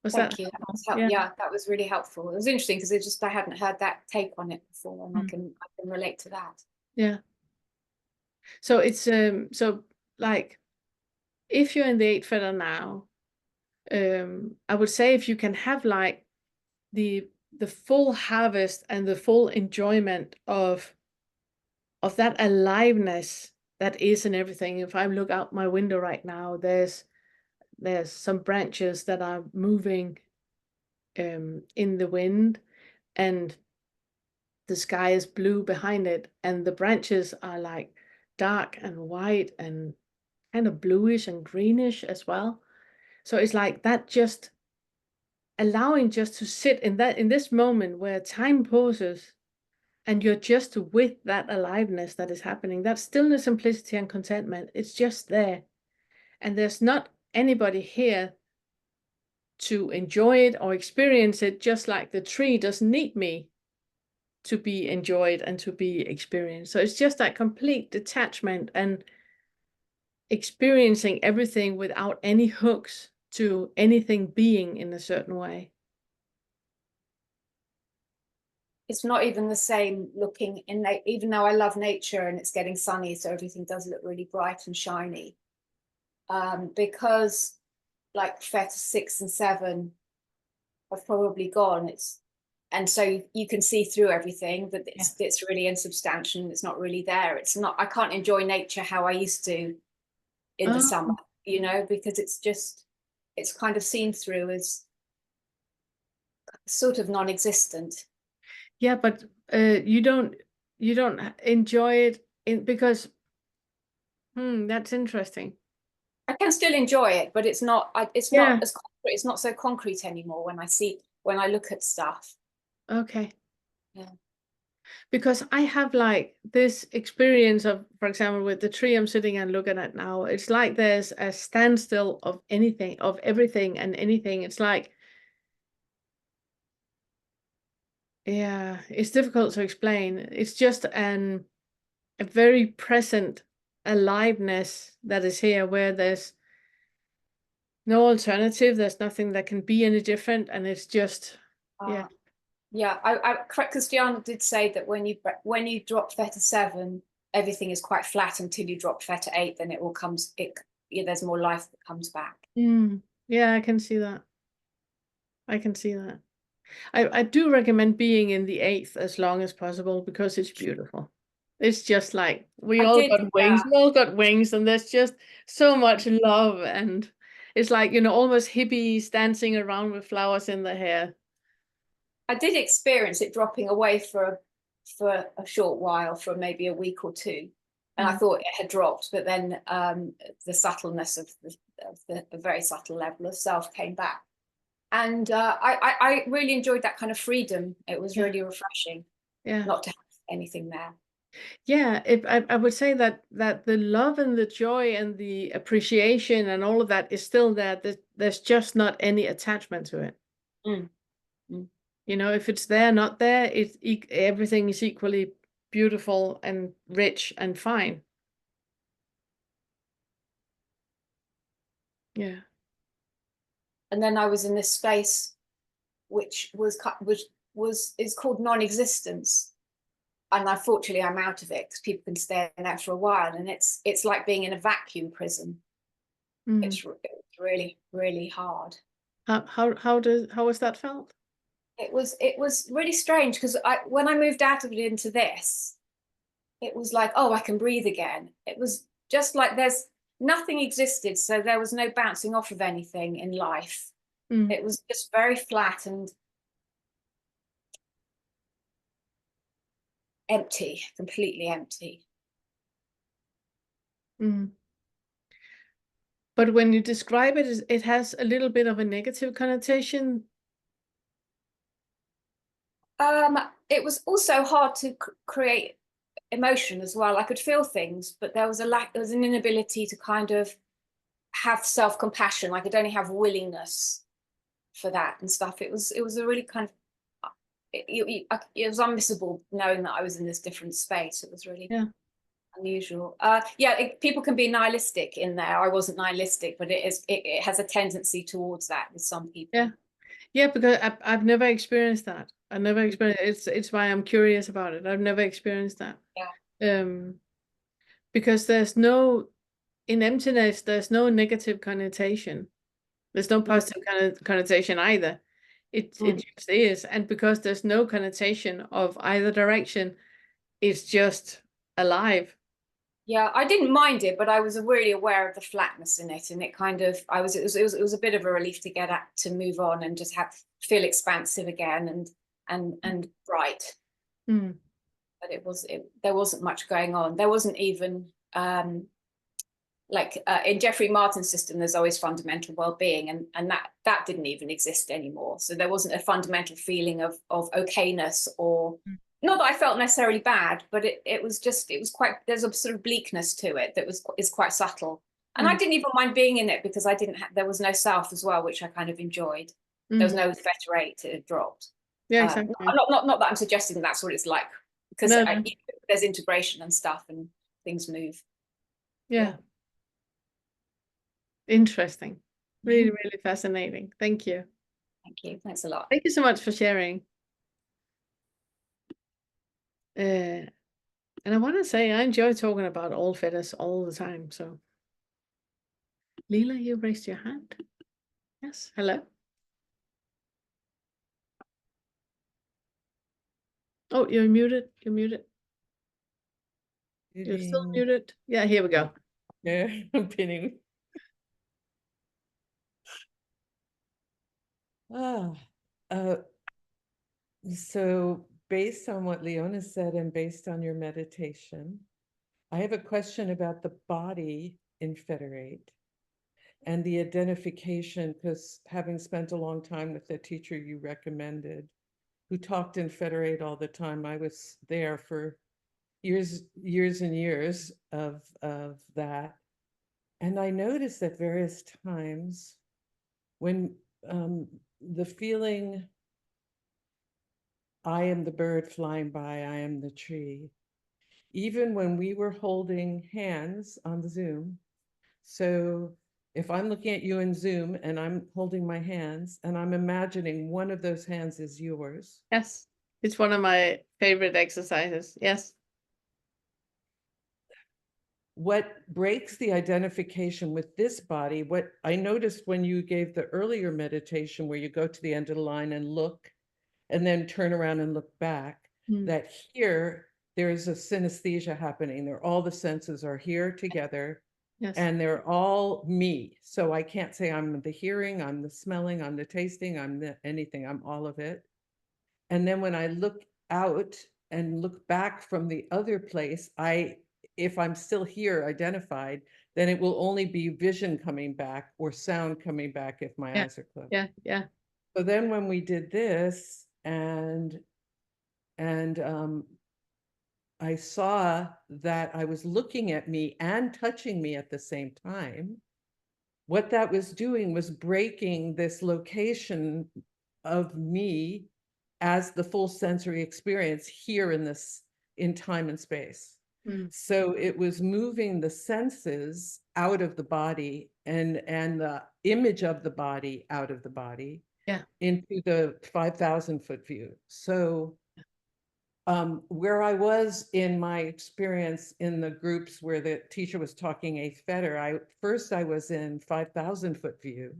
Thank you. That was yeah, that was really helpful. It was interesting because I hadn't heard that take on it before, and I can relate to that. Yeah. So it's so like if you're in the Eight Fetter now, I would say if you can have like the full harvest and the full enjoyment of that aliveness that is in everything. If I look out my window right now, there's some branches that are moving in the wind, and the sky is blue behind it, and the branches are like dark and white and kind of bluish and greenish as well. So it's like that, just allowing just to sit in this moment where time pauses and you're just with that aliveness that is happening, that stillness, simplicity, and contentment. It's just there. And there's not anybody here to enjoy it or experience it, just like the tree doesn't need me to be enjoyed and to be experienced. So it's just that complete detachment and experiencing everything without any hooks to anything being in a certain way. It's not even the same looking in, even though I love nature and it's getting sunny, so everything does look really bright and shiny. Because like Fetter 6 and 7 have probably gone. And so you can see through everything, but it's really insubstantial. It's not really there. It's not. I can't enjoy nature how I used to in the summer, you know, because it's kind of seen through as sort of non-existent. Yeah, but you don't enjoy it because that's interesting. I can still enjoy it, but it's not as concrete, it's not so concrete anymore when I look at stuff. Okay. Yeah. Because I have like this experience of, for example, with the tree I'm sitting and looking at now, it's like there's a standstill of anything, of everything and anything. It's like, yeah, it's difficult to explain. It's just a very present aliveness that is here, where there's no alternative. There's nothing that can be any different, and it's just I Christiana did say that when you drop Fetter 7, everything is quite flat until you drop Fetter 8, then there's more life that comes back. Yeah, I can see that. I do recommend being in the 8th as long as possible, because it's beautiful. It's just like we all got wings, and there's just so much love, and it's like, you know, almost hippies dancing around with flowers in their hair. I did experience it dropping away for a short while, for maybe a week or two, and I thought it had dropped, but then the subtleness of the very subtle level of self came back, and I really enjoyed that kind of freedom. It was really refreshing, not to have anything there. Yeah, I would say that the love and the joy and the appreciation and all of that is still there. There's just not any attachment to it. You know, if it's there, not there, everything is equally beautiful and rich and fine. Yeah. And then I was in this space which is called non-existence. And unfortunately, I'm out of it because people can stay in that for a while, and it's like being in a vacuum prison. Mm. It's really, really hard. How was that felt? It was really strange because when I moved out of it into this, it was like, oh, I can breathe again. It was just like there's nothing existed, so there was no bouncing off of anything in life. Mm. It was just very flat and empty, completely empty. Mm. But when you describe it, it has a little bit of a negative connotation. It was also hard to create emotion as well. I could feel things, but there was an inability to kind of have self-compassion. I could only have willingness for that and stuff. It was a really kind of, it was unmissable knowing that I was in this different space. It was really unusual. People can be nihilistic in there. I wasn't nihilistic, but it has a tendency towards that with some people. Yeah, because I've never experienced that. I've never experienced it's why I'm curious about it. I've never experienced that. Yeah. Because there's no, in emptiness, there's no negative connotation. There's no positive connotation either. It just is. And because there's no connotation of either direction, it's just alive. Yeah, I didn't mind it, but I was really aware of the flatness in it, and it kind of it was a bit of a relief to to move on and just feel expansive again and bright. Mm. But there wasn't much going on. There wasn't even in Jeffrey Martin's system, there's always fundamental well-being, and that didn't even exist anymore. So there wasn't a fundamental feeling of okayness or. Not that I felt necessarily bad, but it was quite, there's a sort of bleakness to it that is quite subtle. And I didn't even mind being in it because there was no self as well, which I kind of enjoyed. There was no Federate, it had dropped. Yeah, exactly. Not that I'm suggesting that's what it's like, because there's integration and stuff and things move. Yeah. Interesting. Really, really fascinating. Thank you. Thank you. Thanks a lot. Thank you so much for sharing. And I want to say I enjoy talking about all feathers all the time. So, Leela, you raised your hand. Yes. Hello. Oh, you're muted. You're muted. You're still muted. Yeah, here we go. Yeah, I'm pinning. So based on what Leona said and based on your meditation, I have a question about the body in Federate and the identification, because having spent a long time with the teacher you recommended, who talked in Federate all the time, I was there for years and years of that. And I noticed at various times when the feeling, I am the bird flying by, I am the tree, even when we were holding hands on the Zoom. So if I'm looking at you in Zoom and I'm holding my hands and I'm imagining one of those hands is yours. Yes, it's one of my favorite exercises. Yes. What breaks the identification with this body, what I noticed when you gave the earlier meditation where you go to the end of the line and look, and then turn around and look back, that here there's a synesthesia happening. All the senses are here together, and they're all me. So I can't say I'm the hearing, I'm the smelling, I'm the tasting, I'm the anything, I'm all of it. And then when I look out and look back from the other place, if I'm still here identified, then it will only be vision coming back or sound coming back if my eyes are closed. Yeah. So then when we did this, and I saw that I was looking at me and touching me at the same time. What that was doing was breaking this location of me as the full sensory experience here in time and space. So it was moving the senses out of the body and the image of the body out of the body Yeah. into the 5,000 foot view. So where I was in my experience in the groups where the teacher was talking Eighth Fetter, I was in 5,000 foot view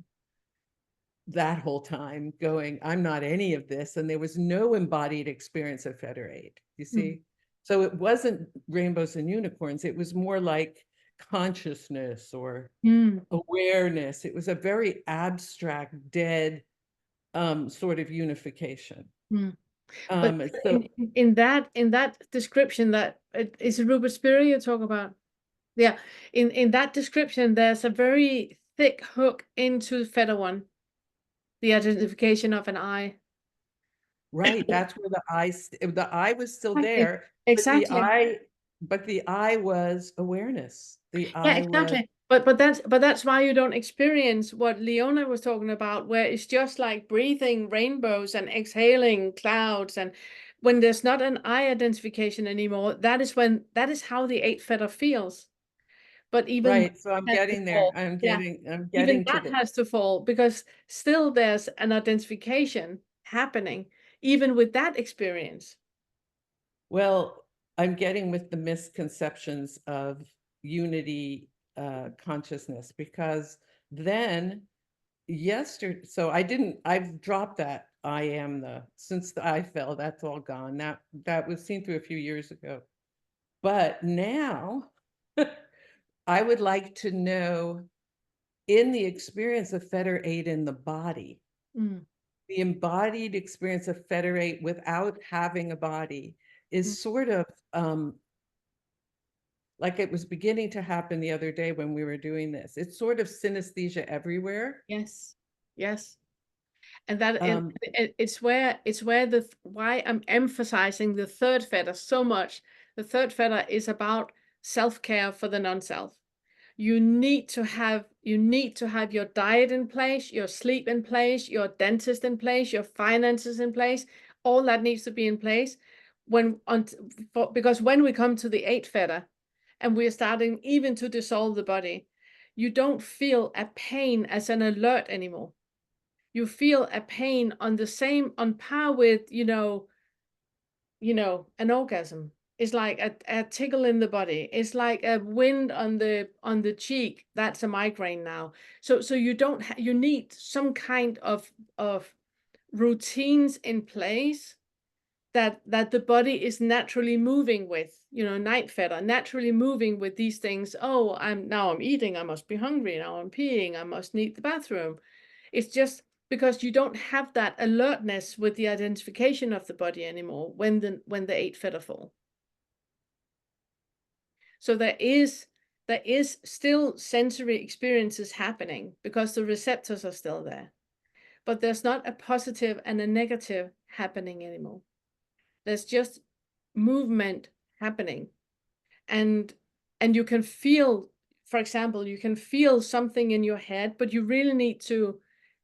that whole time going, I'm not any of this. And there was no embodied experience of Federate, you see? So it wasn't rainbows and unicorns. It was more like consciousness or awareness. It was a very abstract, dead sort of unification. But So in that description, that is it Rupert Spira you talk about? Yeah, in that description, there's a very thick hook into Fetter one, the identification of an I. right, that's where the I was still Exactly. there, Exactly. but the I was awareness. The Yeah, I was exactly. But that's why you don't experience what Leona was talking about, where it's just like breathing rainbows and exhaling clouds, and when there's not an I identification anymore, that is how the Eight Fetter feels. But even right. that So I'm has to getting there. fall. I'm Yeah, getting even to that the has to fall, because still there's an identification happening, even with that experience. well, I'm getting with the misconceptions of unity consciousnss, because then yesterday, so I've dropped that I am since the I fell, that's all gone. That was seen through a few years ago. But now I would like to know, in the experience of Federate in the body, the embodied experience of Federate without having a body is sort of like it was beginning to happen the other day when we were doing this. It's sort of synesthesia everywhere. Yes, yes. And that it's where why I'm emphasizing the third fetter so much. The third fetter is about self-care for the non-self. You need to have your diet in place, your sleep in place, your dentist in place, your finances in place. All that needs to be in place because when we come to the eighth fetter and we're starting even to dissolve the body, you don't feel a pain as an alert anymore. You feel a pain on par with, an orgasm. It's like a tickle in the body. It's like a wind on the cheek. That's a migraine now. So you don't you need some kind of routines in place that the body is naturally moving with, night fetter, naturally moving with these things. Oh, I'm eating, I must be hungry, now I'm peeing, I must need the bathroom. It's just because you don't have that alertness with the identification of the body anymore when the eight fetter fall. So there is still sensory experiences happening because the receptors are still there, but there's not a positive and a negative happening anymore. There's just movement happening, and you can feel, for example, you can feel something in your head, but you really need to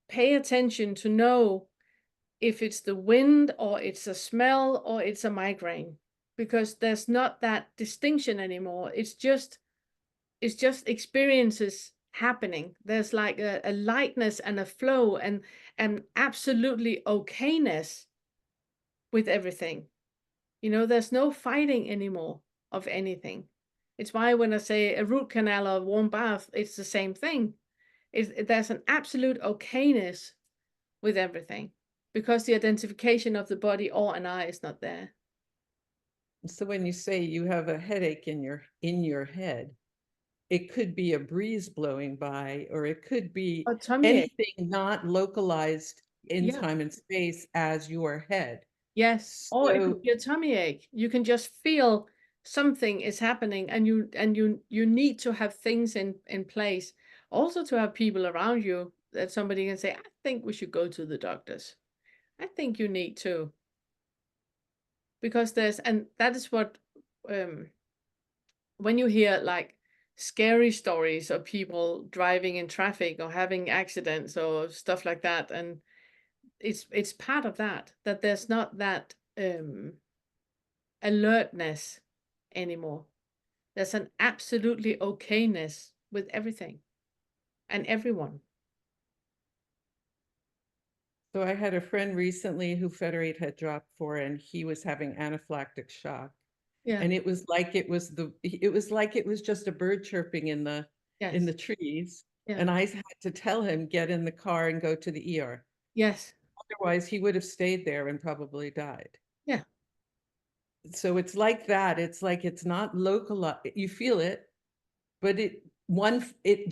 pay attention to know if it's the wind or it's a smell or it's a migraine, because there's not that distinction anymore. It's just experiences happening. There's like a lightness and a flow and absolutely okayness with everything. There's no fighting anymore of anything. It's why when I say a root canal or a warm bath, it's the same thing. There's an absolute okayness with everything, because the identification of the body or an I is not there. So when you say you have a headache in your head, it could be a breeze blowing by, or it could be anything not localized in time and space as your head. Yes, or it So could be a tummy ache. You can just feel something is happening, and you need to have things in place. Also to have people around you that somebody can say, I think we should go to the doctors. I think you need to. Because that is what when you hear like scary stories of people driving in traffic or having accidents or stuff like that, and it's part of that there's not that alertness anymore. There's an absolutely okayness with everything. and everyone. So I had a friend recently who Federate had dropped for, and he was having anaphylactic shock. Yeah. And it was like it was just a bird chirping in the Yes. trees. Yeah. And I had to tell him, get in the car and go to the ER. Yes. Otherwise, he would have stayed there and probably died. Yeah. So it's like that. It's like it's not localized. You feel it, but the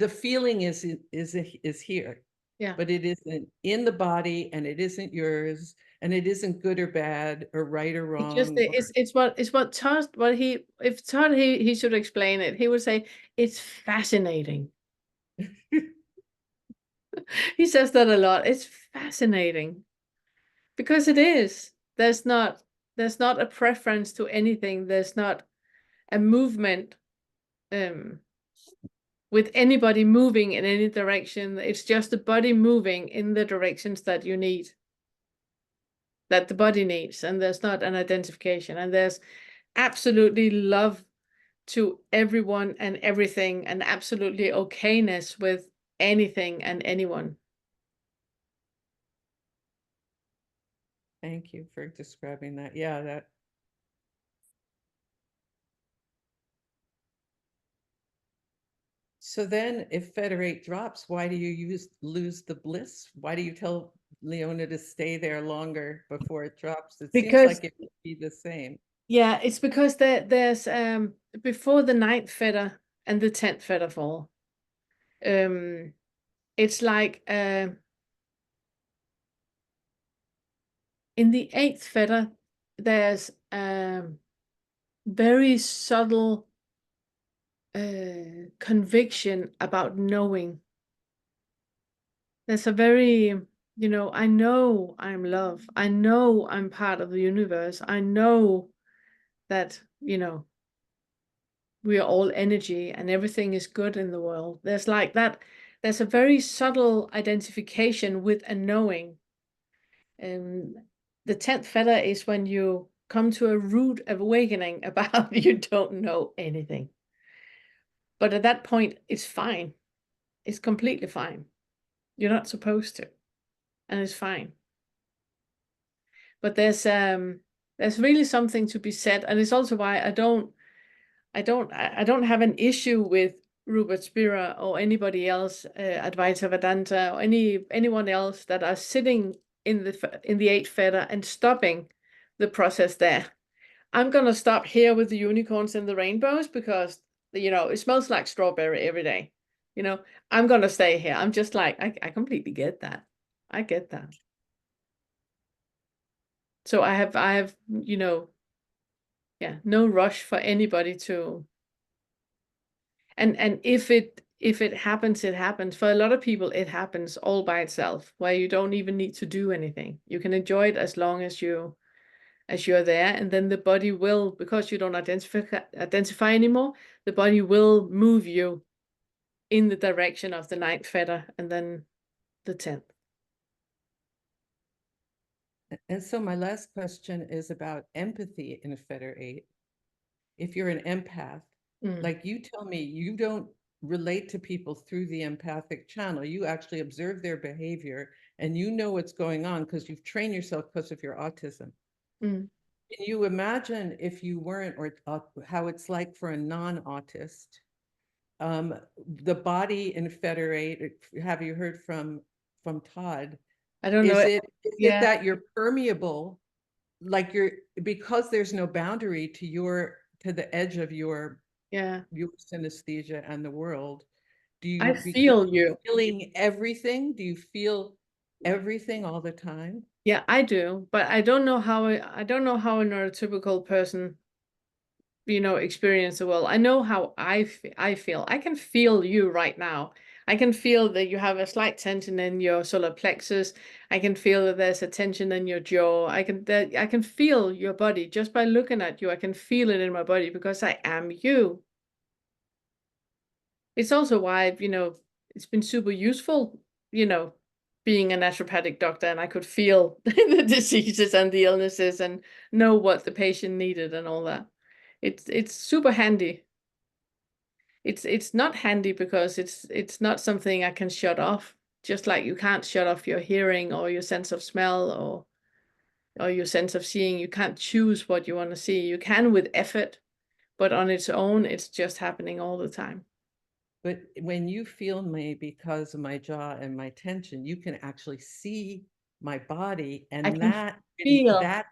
feeling is here. Yeah. But it isn't in the body, and it isn't yours, and it isn't good or bad or right or wrong. It's what Todd, if Todd he should explain it, he would say it's fascinating. He says that a lot. It's fascinating because it is. There's not a preference to anything. There's not a movement with anybody moving in any direction. It's just the body moving in the directions that you need, that the body needs, and there's not an identification, and there's absolutely love to everyone and everything, and absolutely okayness with anything and anyone. Thank you for describing that. Yeah, that. So then if Federate drops, why do you lose the bliss? Why do you tell Leona to stay there longer before it drops? It seems like it would be the same. Yeah, it's because there's before the 9th fetter and the 10th fetter fall, it's like in the 8th fetter there's very subtle conviction about knowing. There's a very, I know I'm love. I know I'm part of the universe. I know that, we are all energy and everything is good in the world. There's like that. There's a very subtle identification with a knowing. And the 10th fetter is when you come to a root awakening about you don't know anything. But at that point, it's fine. It's completely fine. You're not supposed to. And it's fine. But there's really something to be said. And it's also why I don't have an issue with Rupert Spira or anybody else, Advaita Vedanta, or anyone else that are sitting in the 8th fetter and stopping the process there. I'm gonna stop here with the unicorns and the rainbows because it smells like strawberry every day. I'm gonna stay here. I'm just like, I completely get that. I get that. So I have no rush for anybody to. And if it happens, it happens. For a lot of people, it happens all by itself, where you don't even need to do anything. You can enjoy it as long as you're there, and then the body will, because you don't identify anymore, the body will move you in the direction of the 9th fetter and then the 10th. And so my last question is about empathy in a Fetter 8. If you're an empath, like you tell me, you don't relate to people through the empathic channel. You actually observe their behavior and you know what's going on because you've trained yourself because of your autism. Can you imagine if you weren't, or how it's like for a non-autist? The body in Federate, have you heard from Todd? I don't know. Is it that you're permeable, like because there's no boundary to the edge of your synesthesia and the world? Do you I feel you feeling everything? Do you feel everything all the time? Yeah, I do, but I don't know how a neurotypical person experience the world. I know how I feel. I can feel you right now. I can feel that you have a slight tension in your solar plexus. I can feel that there's a tension in your jaw. I can feel your body just by looking at you. I can feel it in my body because I am you. It's also why, it's been super useful, being a naturopathic doctor, and I could feel the diseases and the illnesses and know what the patient needed and all that. It's super handy. it's not handy because it's not something I can shut off. Just like you can't shut off your hearing or your sense of smell or your sense of seeing. You can't choose what you want to see. You can with effort, but on its own, it's just happening all the time. But when you feel me because of my jaw and my tension, you can actually see my body, I and can that feel. that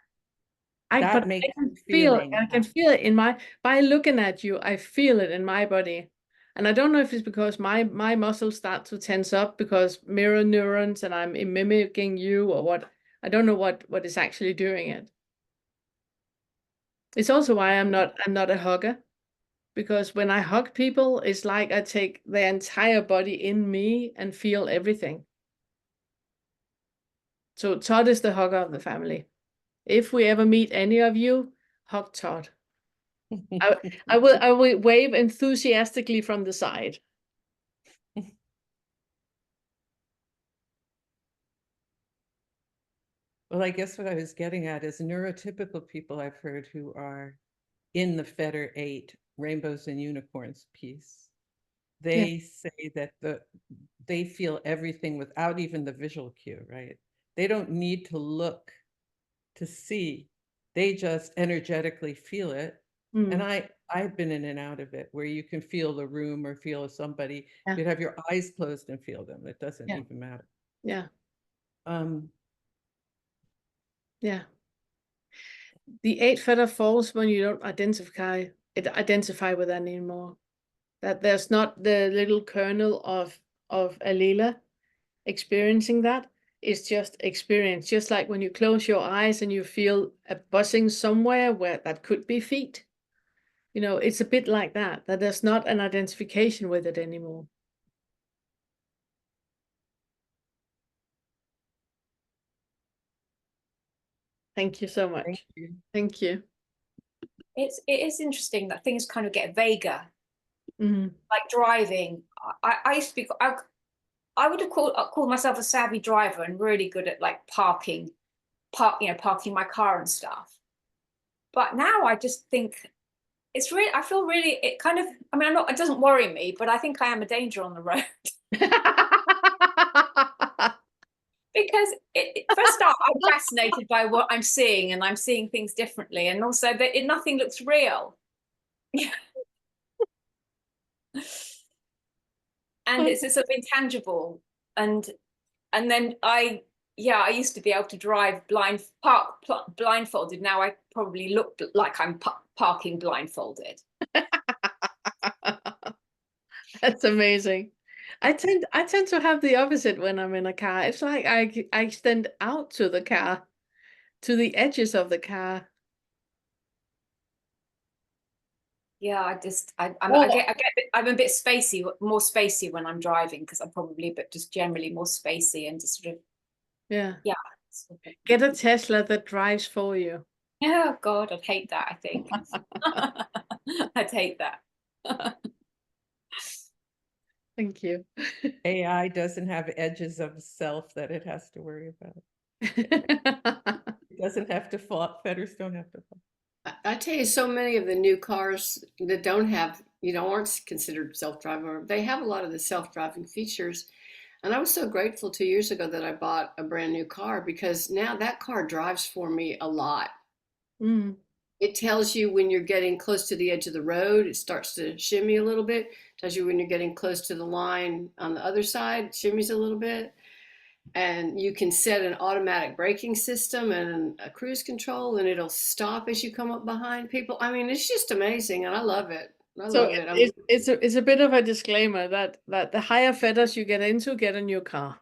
But makes I can you feel, feeling I can feel it in my, by looking at you, I feel it in my body. And I don't know if it's because my muscles start to tense up because mirror neurons and I'm mimicking you or what. I don't know what is actually doing it. It's also why I'm not a hugger, because when I hug people, it's like I take the entire body in me and feel everything. So Todd is the hugger of the family. If we ever meet any of you, hug Todd. I will wave enthusiastically from the side. Well, I guess what I was getting at is neurotypical people I've heard who are in the Federate Rainbows and Unicorns piece. They say that they feel everything without even the visual cue, right? They don't need to look to see. They just energetically feel it. And I've been in and out of it where you can feel the room or feel somebody. Yeah. You'd have your eyes closed and feel them. It doesn't Yeah. even matter. Yeah. Yeah. The Eight Fetter falls when you don't identify with that anymore. That there's not the little kernel of Alila experiencing that. It's just experience. Just like when you close your eyes and you feel a buzzing somewhere where that could be feet. You know, it's a bit like that there's not an identification with it anymore. Thank you so much. Thank you. Thank you. It is interesting that things kind of get vaguer. Mm-hmm. Like driving. I used to be, I would have called myself a savvy driver and really good at like parking my car and stuff. But now I just think it's really, I feel really, it kind of, I mean, it doesn't worry me, but I think I am a danger on the road. Because first off, I'm fascinated by what I'm seeing, and I'm seeing things differently, and also that nothing looks real. And it's sort of intangible, and then I used to be able to drive blindfolded. Now I probably look like I'm parking blindfolded. That's amazing. I tend to have the opposite when I'm in a car. It's like I extend out to the car, to the edges of the car. Yeah, I'm a bit spacey, more spacey when I'm driving, because I'm probably just generally more spacey and just sort of Yeah. Sort of, Get a Tesla that drives for you. Oh God, I'd hate that, I think. I'd hate that. Thank you. AI doesn't have edges of self that it has to worry about. It doesn't have to fall. Fetters don't have to fall. I tell you, so many of the new cars that don't have, aren't considered self-driving, they have a lot of the self-driving features. And I was so grateful 2 years ago that I bought a brand new car, because now that car drives for me a lot. Mm. It tells you when you're getting close to the edge of the road, it starts to shimmy a little bit. It tells you when you're getting close to the line on the other side, it shimmies a little bit. And you can set an automatic braking system and a cruise control, and it'll stop as you come up behind people. I mean, it's just amazing, and I love it. It's a bit of a disclaimer that the higher fetters you get into, get a new car.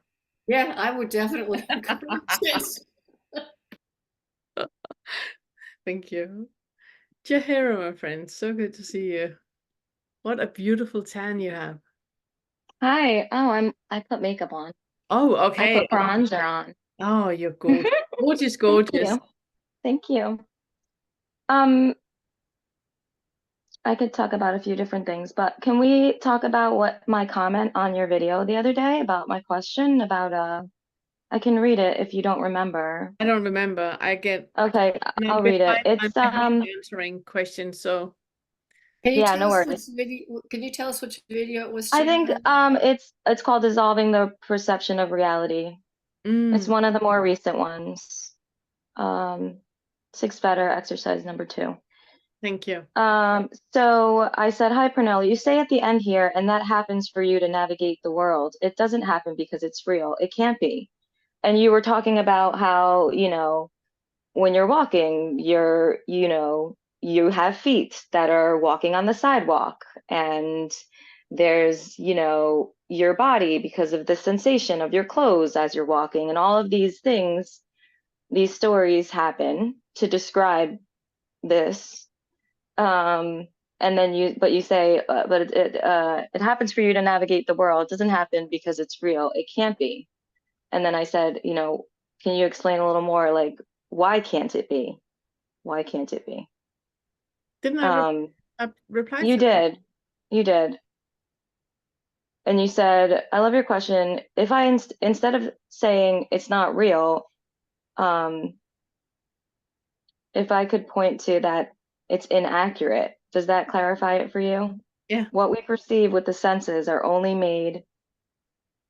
Yeah, I would definitely encourage it. Thank you. Jahira, my friend, so good to see you. What a beautiful tan you have. Hi. Oh, I put makeup on. Oh, I okay. put bronzer on. Oh, you're gorgeous. Gorgeous, gorgeous. Thank you. I could talk about a few different things, but can we talk about what my comment on your video the other day about my question about I can read it if you don't remember. I don't remember. Okay, I'll read it. It's answering questions, so Can you Yeah, tell no us worries. which video? Can you tell us which video it was? I think Sharon? it's called Dissolving the Perception of Reality. It's one of the more recent ones. 6 Fetter, exercise number 2. Thank you. So I said, hi, Pernell, you say at the end here, and that happens for you to navigate the world. It doesn't happen because it's real. It can't be. And you were talking about how, when you're walking, you have feet that are walking on the sidewalk, and there's, your body because of the sensation of your clothes as you're walking, and all of these things, these stories happen to describe this. And then you say, but it happens for you to navigate the world. It doesn't happen because it's real. It can't be. And then I said, can you explain a little more, like, why can't it be? Why can't it be? Didn't I reply You to that? you did. And you said, I love your question. If I, instead of saying it's not real, if I could point to that it's inaccurate, does that clarify it for you? Yeah. What we perceive with the senses are only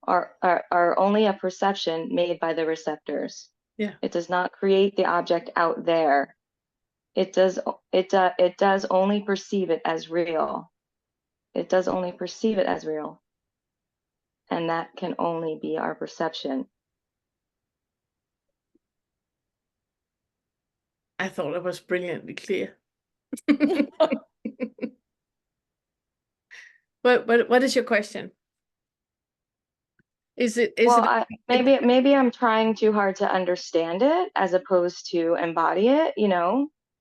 a perception made by the receptors. Yeah. It does not create the object out there. It does only perceive it as real. It does only perceive it as real. And that can only be our perception. I thought it was brilliantly clear. What is your question? Maybe I'm trying too hard to understand it as opposed to embody it,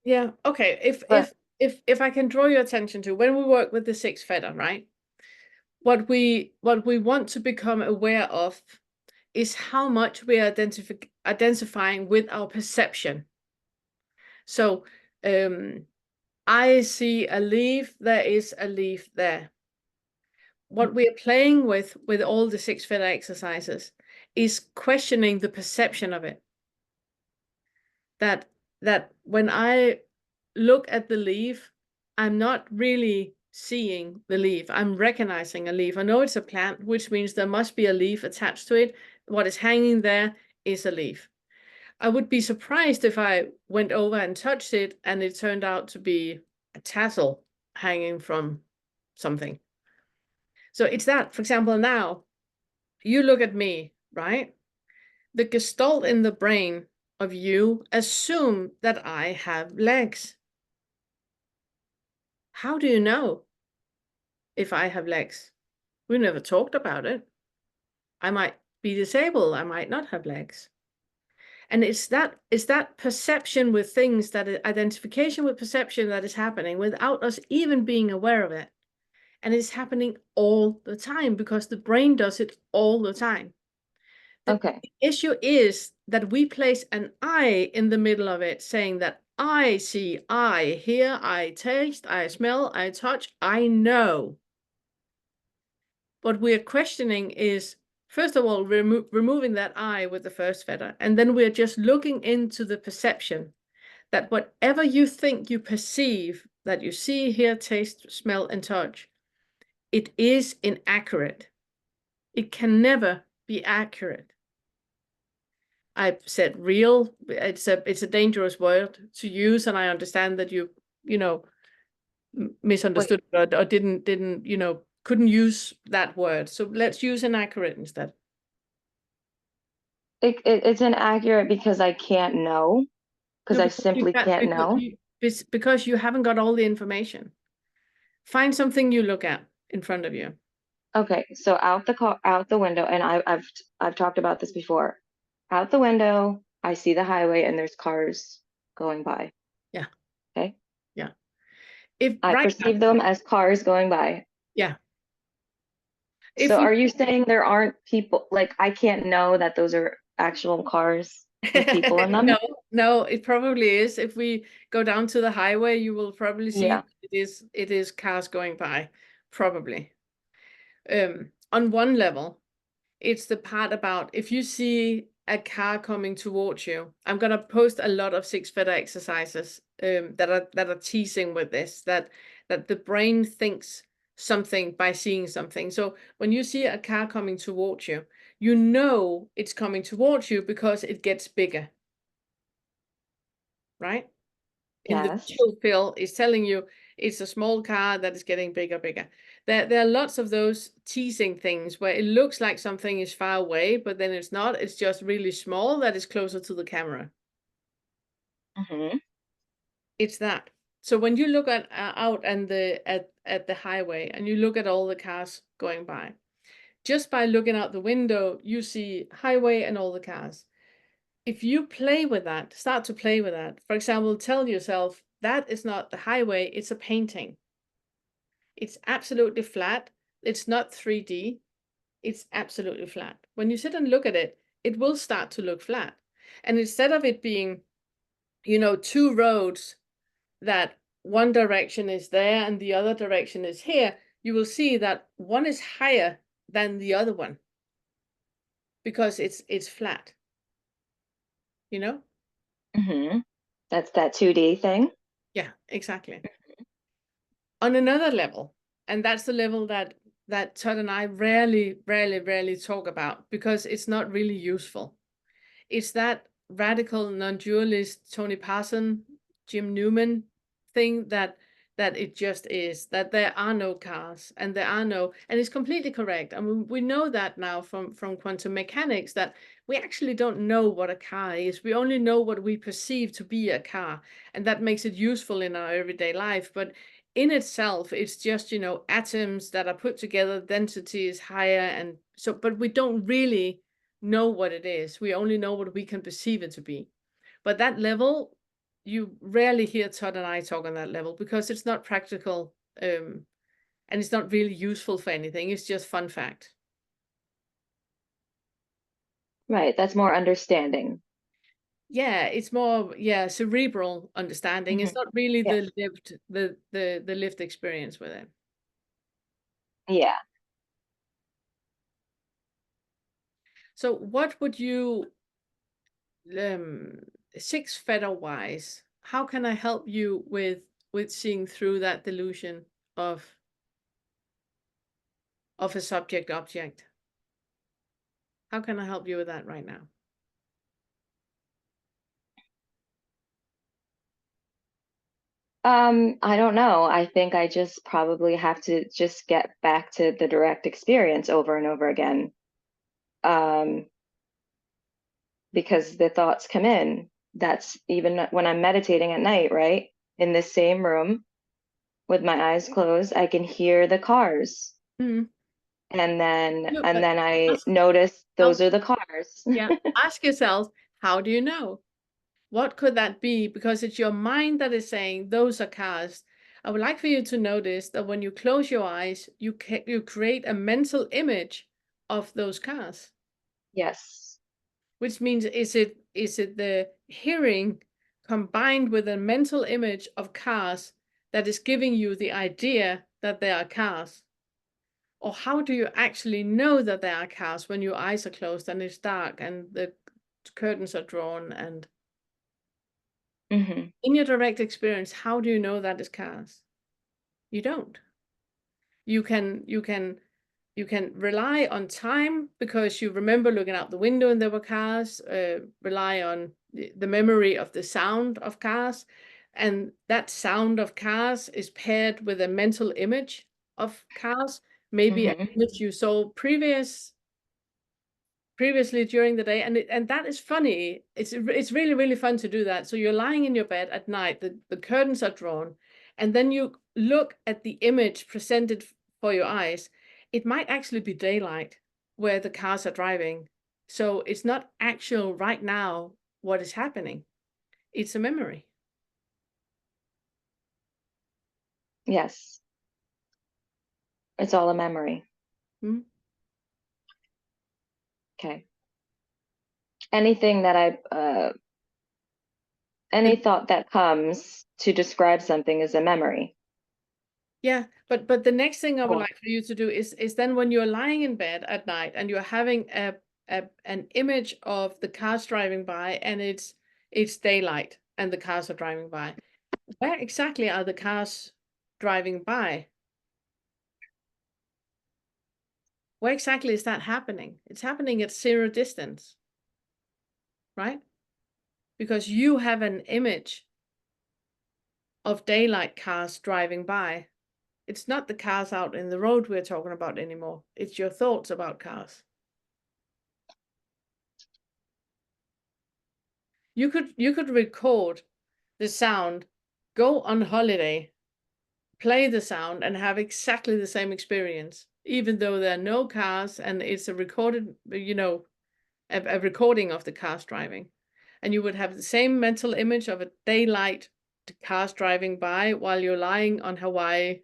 Yeah. Okay. If I can draw your attention to when we work with the 6 Fetter, right? What we want to become aware of is how much we are identifying with our perception. So I see a leaf, there is a leaf there. What we are playing with all the 6 Fetter exercises is questioning the perception of it. That when I look at the leaf, I'm not really seeing the leaf. I'm recognizing a leaf. I know it's a plant, which means there must be a leaf attached to it. What is hanging there is a leaf. I would be surprised if I went over and touched it and it turned out to be a tassel hanging from something. So it's that, for example, now you look at me, right? The gestalt in the brain of you assume that I have legs. How do you know if I have legs? We never talked about it. I might be disabled. I might not have legs. And it's that perception with things, that identification with perception that is happening without us even being aware of it. And it's happening all the time because the brain does it all the time. The issue is that we place an I in the middle of it, saying that I see, I hear, I taste, I smell, I touch, I know. What we're questioning is, first of all, removing that I with the first fetter, and then we're just looking into the perception that whatever you think you perceive, that you see, hear, taste, smell, and touch, it is inaccurate. It can never be accurate. I've said real. It's a dangerous word to use, and I understand that you misunderstood or didn't couldn't use that word. So let's use inaccurate instead. It's inaccurate because I can't know, because I simply can't know. Because you haven't got all the information. Find something you look at in front of you. Okay, so out the window, and I've talked about this before. Out the window, I see the highway and there's cars going by. Yeah. Okay. Yeah. I perceive them as cars going by. Yeah. So are you saying there aren't people, like I can't know that those are actual cars with people in them? No, it probably is. If we go down to the highway, you will probably see it is cars going by, probably. On one level, it's the part about if you see a car coming towards you, I'm gonna post a lot of 6 fetter exercises that are teasing with this, that the brain thinks something by seeing something. So when you see a car coming towards you, you know it's coming towards you because it gets bigger, right? In the Yes. visual field, it's telling you it's a small car that is getting bigger. There are lots of those teasing things where it looks like something is far away, but then it's not. It's just really small that is closer to the camera. Mm-hmm. It's that. So when you look at out and at the highway and you look at all the cars going by, just by looking out the window, you see highway and all the cars. If you play with that, start to play with that, for example, tell yourself that is not the highway, it's a painting. It's absolutely flat. It's not 3D. It's absolutely flat. When you sit and look at it, it will start to look flat. And instead of it being, you know, 2 roads that one direction is there and the other direction is here, you will see that one is higher than the other one because it's flat, you know? Mm-hmm. That's that 2D thing. Yeah, exactly. On another level, and that's the level that Todd and I rarely talk about because it's not really useful. It's that radical non-dualist Tony Parson, Jim Newman thing that it just is, that there are no cars and there are no, and it's completely correct. I mean, we know that now from quantum mechanics, that we actually don't know what a car is. We only know what we perceive to be a car, and that makes it useful in our everyday life. But in itself, it's just, you know, atoms that are put together, density is higher, and so, but we don't really know what it is. We only know what we can perceive it to be. But that level, you rarely hear Todd and I talk on that level because it's not practical, and it's not really useful for anything. It's just fun fact. Right. That's more understanding. Yeah, it's more, yeah, cerebral understanding. It's Mhm. not really Yes. the lived experience with it. Yeah. So what would you, 6 fetter wise, how can I help you with seeing through that delusion of a subject object? How can I help you with that right now? I don't know. I think I just probably have to just get back to the direct experience over and over again. Because the thoughts come in. That's even when I'm meditating at night, right? In this same room with my eyes closed, I can hear the cars. Mm. And then No, but I ask notice those yourself, are the cars. yeah, ask yourself, how do you know? What could that be? Because it's your mind that is saying those are cars. I would like for you to notice that when you close your eyes, you create a mental image of those cars. Yes. Which means is it the hearing combined with a mental image of cars that is giving you the idea that there are cars? Or how do you actually know that there are cars when your eyes are closed and it's dark and the curtains are drawn? And Mm-hmm. in your direct experience, how do you know that is cars? You don't. You can rely on time because you remember looking out the window and there were cars, rely on the memory of the sound of cars, and that sound of cars is paired with a mental image of cars, maybe an Mm-hmm. image you saw previously during the day, and that is funny. It's really fun to do that. So you're lying in your bed at night, the curtains are drawn, and then you look at the image presented for your eyes. It might actually be daylight where the cars are driving, so it's not actual right now what is happening. It's a memory. Yes. It's all a memory. Hmm? Okay. Anything that any thought that comes to describe something is a memory. Yeah, but the next thing I would Cool. like for you to do is then when you're lying in bed at night and you're having an image of the cars driving by, and it's daylight and the cars are driving by. Where exactly are the cars driving by? Where exactly is that happening? It's happening at 0 distance, right? Because you have an image of daylight cars driving by. It's not the cars out in the road we're talking about anymore. It's your thoughts about cars. You could record the sound, go on holiday, play the sound, and have exactly the same experience, even though there are no cars and it's a recorded, a recording of the cars driving. And you would have the same mental image of a daylight cars driving by while you're lying on Hawaii,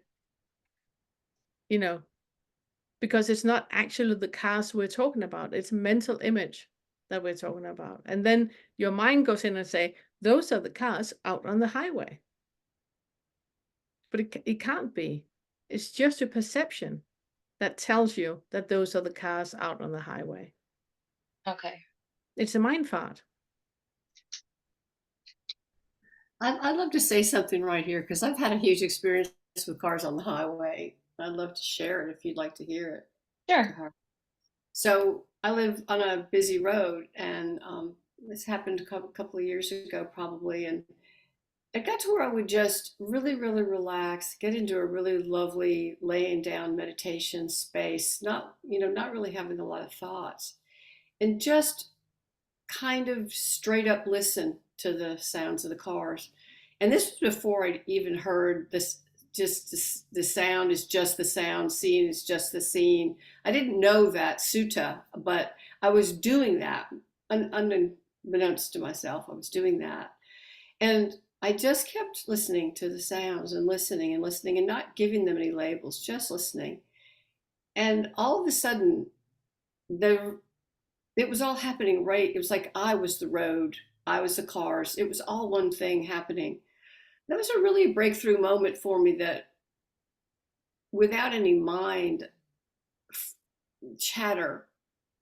because it's not actually the cars we're talking about. It's a mental image that we're talking about. And then your mind goes in and say, those are the cars out on the highway. But it can't be. It's just a perception that tells you that those are the cars out on the highway. Okay. It's a mind fart. I'd love to say something right here because I've had a huge experience with cars on the highway. I'd love to share it if you'd like to hear it. Sure. So I live on a busy road, and this happened a couple of years ago probably, and I got to where I would just really, really relax, get into a really lovely laying down meditation space, not really having a lot of thoughts, and just kind of straight up listen to the sounds of the cars. And this was before I'd even heard this, just the sound is just the sound, scene is just the scene. I didn't know that sutta, but I was doing that unbeknownst to myself. I was doing that. And I just kept listening to the sounds and listening and not giving them any labels, just listening. And all of a sudden, it was all happening right. It was like I was the road, I was the cars. It was all one thing happening. That was a really breakthrough moment for me, that without any mind chatter,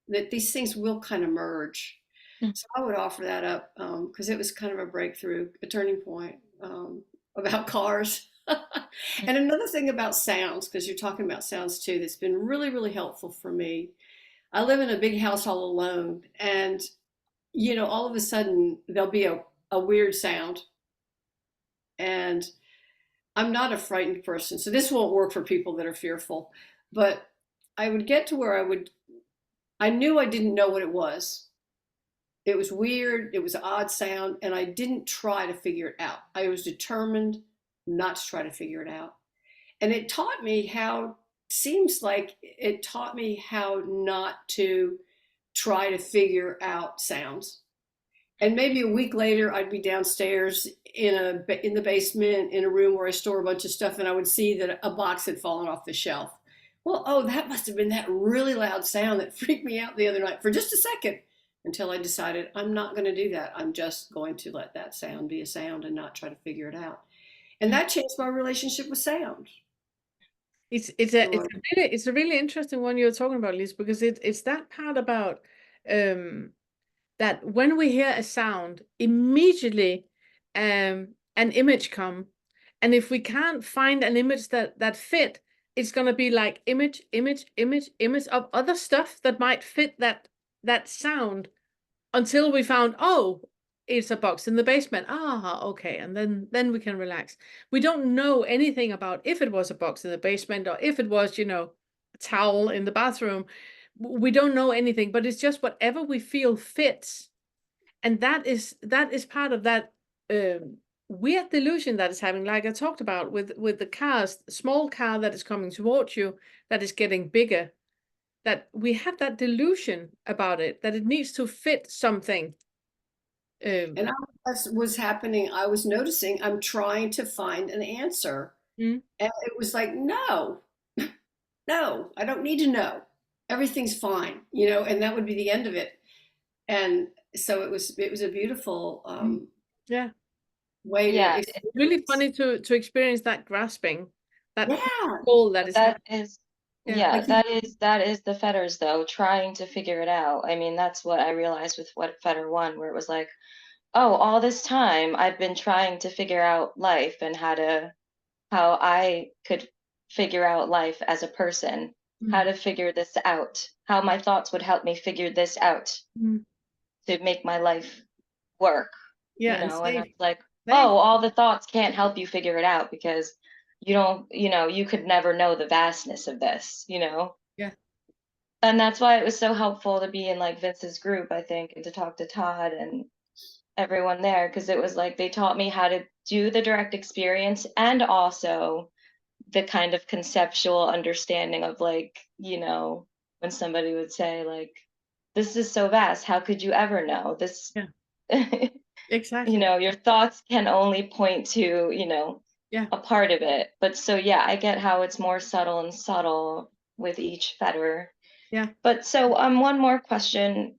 that these things will kind of merge. So I would offer that up because it was kind of a breakthrough, a turning point about cars. And another thing about sounds, because you're talking about sounds too, that's been really, really helpful for me. I live in a big house all alone, and all of a sudden there'll be a weird sound, and I'm not a frightened person, so this won't work for people that are fearful. But I would get to where I knew I didn't know what it was. It was weird, it was an odd sound, and I didn't try to figure it out. I was determined not to try to figure it out. And it taught me how not to try to figure out sounds. And maybe a week later, I'd be downstairs in the basement in a room where I store a bunch of stuff, and I would see that a box had fallen off the shelf. Well, that must have been that really loud sound that freaked me out the other night for just a second, until I decided I'm not going to do that. I'm just going to let that sound be a sound and not try to figure it out. And that changed my relationship with sound. It's a really interesting one you're talking about, Lise, because it's that part about that when we hear a sound, immediately an image come, and if we can't find an image that fit, it's gonna be like image of other stuff that might fit that sound, until we found, oh, it's a box in the basement. Okay, and then we can relax. We don't know anything about if it was a box in the basement or if it was, a towel in the bathroom. We don't know anything, but it's just whatever we feel fits. And that is part of that weird delusion that is happening, like I talked about with the cars, small car that is coming towards you, that is getting bigger, that we have that delusion about it, that it needs to fit something. And as was happening, I was noticing I'm trying to find an answer. And it was like, no, I don't need to know. Everything's fine, and that would be the end of it. And so it was a beautiful way to experience. It's really funny to experience that grasping, that Yeah, goal that is that is Yeah, Yeah, like you, that is the fetters though, trying to figure it out. I mean, that's what I realized with what Fetter one, where it was like, oh, all this time I've been trying to figure out life and how I could figure out life as a person, how mm, to figure this out, how my thoughts would help me figure this out mm, to make my life work, yeah, you and know, and safe, it's like, safe. oh, all the thoughts can't help you figure it out because you don't, you know, you could never know the vastness of this, you know? Yeah, And that's why it was so helpful to be in like Vince's group, I think, and to talk to Todd and everyone there, because it was like they taught me how to do the direct experience and also the kind of conceptual understanding of like, you know, when somebody would say like, this is so vast, how could you ever know this? yeah, You exactly. know, your thoughts can only point to, you know, Yeah, a part of it. But so yeah, I get how it's more subtle and subtle with each fetter. yeah. But so one more question.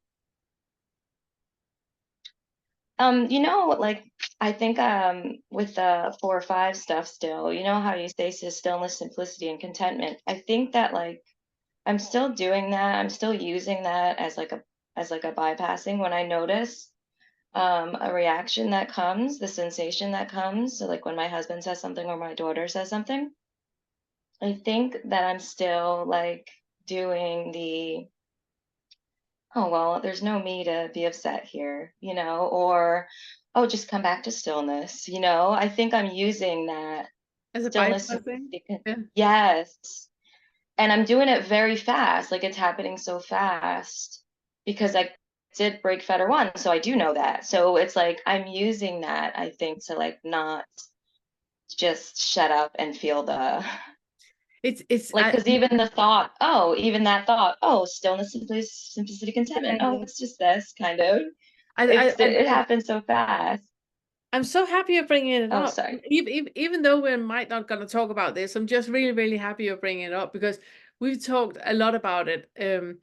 You know, like I think with the 4 or 5 stuff still, you know how you say stillness, simplicity, and contentment. I think that like I'm still doing that. I'm still using that as like a bypassing when I notice a reaction that comes, the sensation that comes. So like when my husband says something or my daughter says something, I think that I'm still like doing the, oh well, there's no me to be upset here, you know, or oh, just come back to stillness, you know. I think I'm using that As a stillness, bypassing. simplicity, Yeah. yes, and I'm doing it very fast, like it's happening so fast because I did break Fetter one, so I do know that. So it's like I'm using that, I think, to like not just shut up and feel the It's like, because even the thought, oh, even that thought, oh, stillness, simplicity, yeah, contentment. Oh, yeah. it's just this kind of. I, I, It I happens so fast. I'm so happy you're bringing it Oh, up. sorry. Even though we might not going to talk about this, I'm just really, really happy you're bringing it up because we've talked a lot about it. And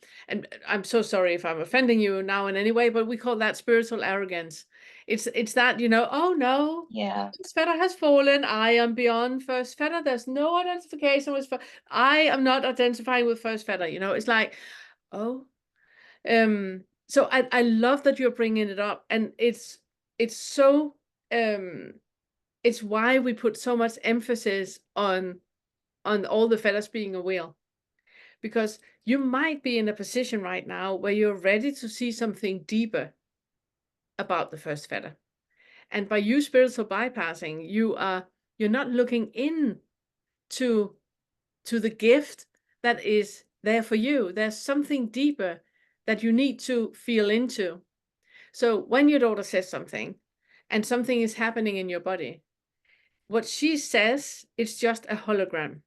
I'm so sorry if I'm offending you now in any way, but we call that spiritual arrogance. It's that, you know, oh no, Yeah. first fetter has fallen. I am beyond first fetter. There's no identification with I am not identifying with first fetter. You know, it's like, oh, so I love that you're bringing it up, and it's so it's why we put so much emphasis on all the feathers being a wheel, because you might be in a position right now where you're ready to see something deeper about the first feather, and by you spiritual bypassing, you're not looking in to the gift that is there for you. There's something deeper that you need to feel into. So when your daughter says something and something is happening in your body, what she says, it's just a hologram,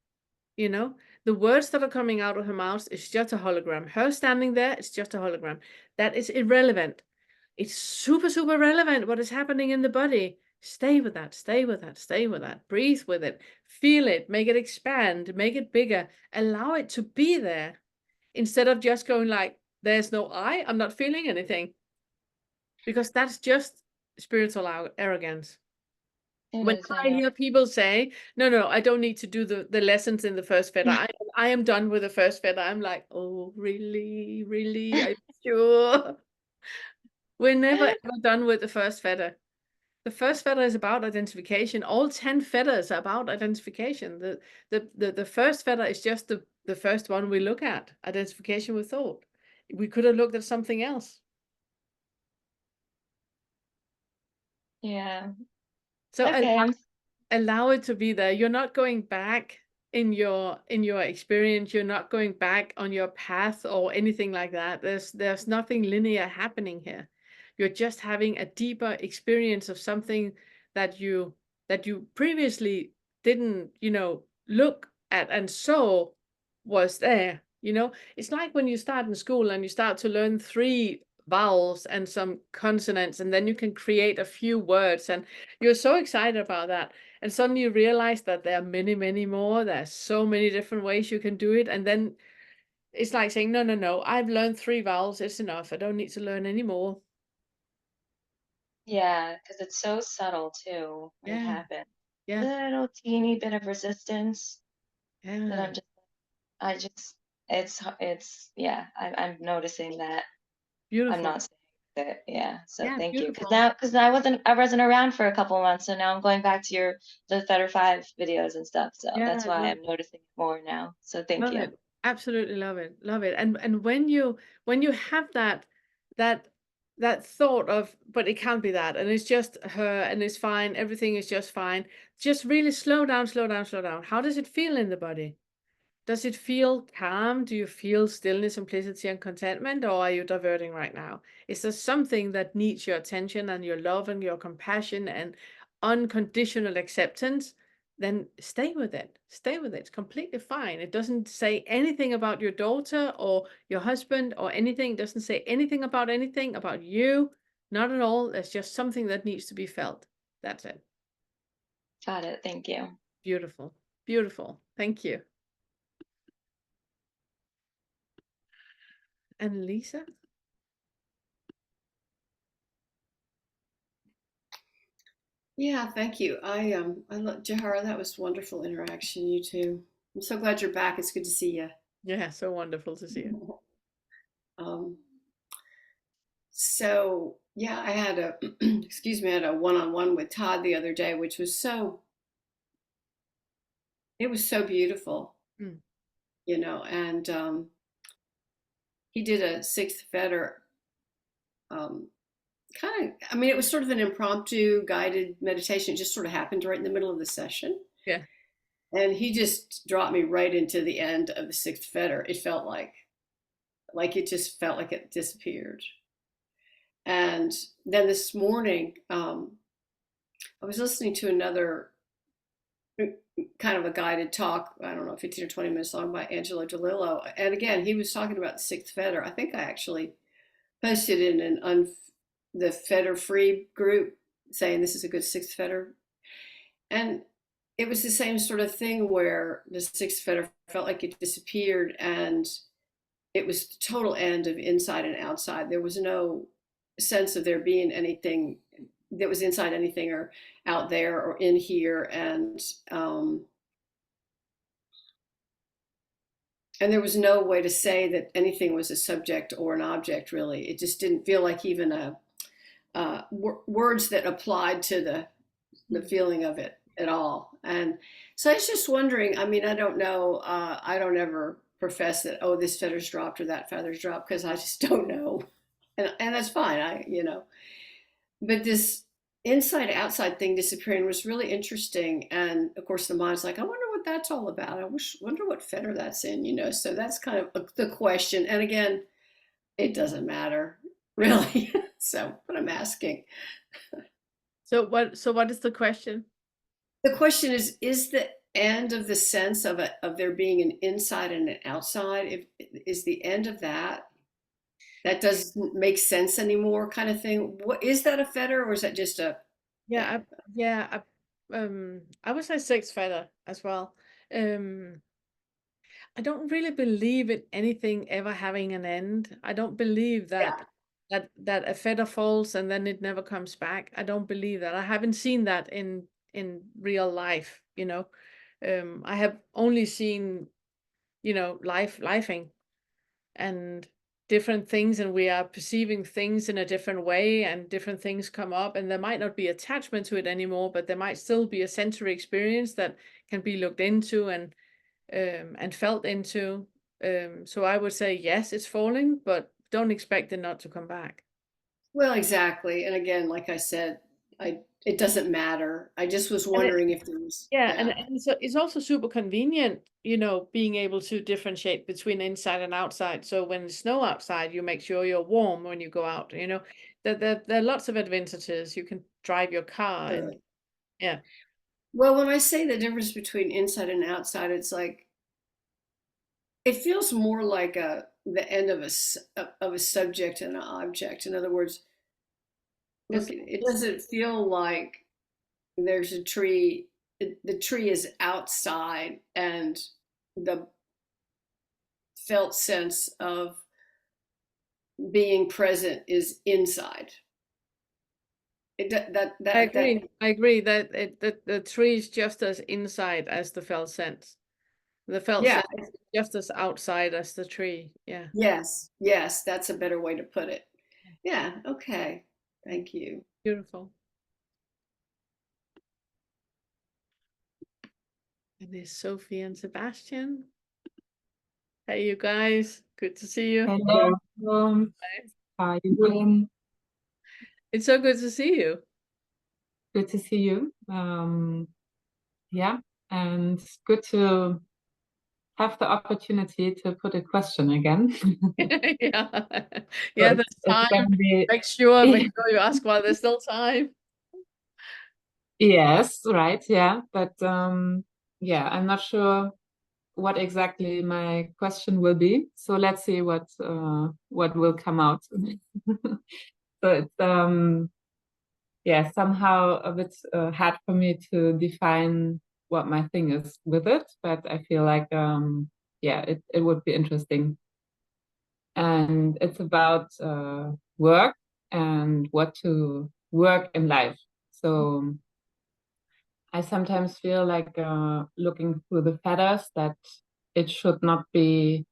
you know? The words that are coming out of her mouth is just a hologram. Her standing there is just a hologram. That is irrelevant. It's super, super relevant what is happening in the body. Stay with that, stay with that, stay with that. Breathe with it. Feel it, make it expand, make it bigger. Allow it to be there instead of just going like, there's no I'm not feeling anything. Because that's just spiritual arrogance. It When is, I I know. hear people say, no, I don't need to do the lessons in the first feather. I am done with the first feather. I'm like, oh, really? Really? Are you sure? We're never ever done with the first feather. The first feather is about identification. All 10 feathers are about identification. The first feather is just the first one we look at, identification with thought. We could have looked at something else. Yeah. So Okay. allow it to be there. You're not going back in your experience. You're not going back on your path or anything like that. There's nothing linear happening here. You're just having a deeper experience of something that you previously didn't, you know, look at and saw was there. You know, it's like when you start in school and you start to learn 3 vowels and some consonants, and then you can create a few words, and you're so excited about that. And suddenly you realize that there are many, many more. There's so many different ways you can do it. And then it's like saying, no, I've learned 3 vowels. It's enough. I don't need to learn any more. Yeah, because it's so subtle too when it Yeah, happens. yeah, Little teeny bit of resistance that yeah, I'm just I just, yeah, I'm noticing that I'm Beautiful. not saying it. Yeah. So Yeah, thank you. Because beautiful. now I wasn't around for a couple of months. So now I'm going back to the Fetter 5 videos and stuff. So that's Yeah, why no, I'm noticing it more now. So thank love you. it. Absolutely love it. Love it. And when you have that that thought of, but it can't be that, and it's just her, and it's fine, everything is just fine. Just really slow down, slow down, slow down. How does it feel in the body? Does it feel calm? Do you feel stillness, simplicity, and contentment, or are you diverting right now? Is there something that needs your attention and your love and your compassion and unconditional acceptance? Then stay with it. Stay with it. It's completely fine. It doesn't say anything about your daughter or your husband or anything. It doesn't say anything about you. Not at all. It's just something that needs to be felt. That's it. Got it. Thank you. Beautiful. Beautiful. Thank you. And Lisa? Yeah, thank you. I love Jahara. That was wonderful interaction. You too. I'm so glad you're back. It's good to see you. Yeah, so wonderful to see you. Um, so yeah, I had a excuse me, I had a one-on-one with Todd the other day, which was it was so beautiful, Mm. and he did a sixth fetter. Kind of, I mean, it was sort of an impromptu guided meditation. It just sort of happened right in the middle of the session. Yeah. And he just dropped me right into the end of the sixth fetter. It felt like it just felt like it disappeared. And then this morning, I was listening to another kind of a guided talk, I don't know, 15 or 20 minutes long by Angelo DeLillo. And again, he was talking about the sixth fetter. I think I actually posted in the fetter free group saying this is a good sixth fetter. And it was the same sort of thing where the sixth fetter felt like it disappeared, and it was the total end of inside and outside. There was no sense of there being anything that was inside anything or out there or in here. And there was no way to say that anything was a subject or an object, really. It just didn't feel like even words that applied to the feeling of it at all. And so I was just wondering, I mean, I don't know, I don't ever profess that, oh, this fetter's dropped or that feather's dropped, because I just don't know. And that's fine, but this inside outside thing disappearing was really interesting. And of course the mind's like, I wonder what that's all about. Wonder what fetter that's in. So that's kind of the question. And again, it doesn't matter really. But I'm asking. So what is the question? The question is the end of the sense of there being an inside and an outside, is the end of that doesn't make sense anymore, kind of thing. What is that, a fetter, or is that just a I would say sixth feather as well. I don't really believe in anything ever having an end. I don't believe that a feather falls and then it never comes back. I don't believe that. I haven't seen that in real life. I have only seen lifing and different things, and we are perceiving things in a different way, and different things come up, and there might not be attachment to it anymore, but there might still be a sensory experience that can be looked into and felt into. So I would say yes, it's falling, but don't expect it not to come back. Well, exactly. And again, like I said, it doesn't matter. I just was wondering if there was. And so it's also super convenient, being able to differentiate between inside and outside. So when it's snow outside, you make sure you're warm when you go out. There are lots of advantages. You can drive your car, and yeah. Well, when I say the difference between inside and outside, it's like it feels more like the end of a subject and an object. In other words, look, it doesn't feel like there's a tree. The tree is outside, and the felt sense of being present is inside. I agree that the tree is just as inside as the felt sense. The felt sense just as outside as the tree. Yeah. Yes, yes, that's a better way to put it. Yeah, okay. Thank you. Beautiful. And there's Sophie and Sebastian. Hey, you guys. Good to see you. Hello. How are you doing? It's so good to see you. Good to see you. Yeah, and good to have the opportunity to put a question again. Yeah. So Yeah, there's it's time. gonna be Make sure you ask while there's still time. yes, right, yeah, but yeah, I'm not sure what exactly my question will be. So let's see what will come out. So it's yeah, somehow a bit hard for me to define what my thing is with it, but I feel like yeah, it would be interesting. And it's about work and what to work in life. So I sometimes feel like looking through the feathers that it should not be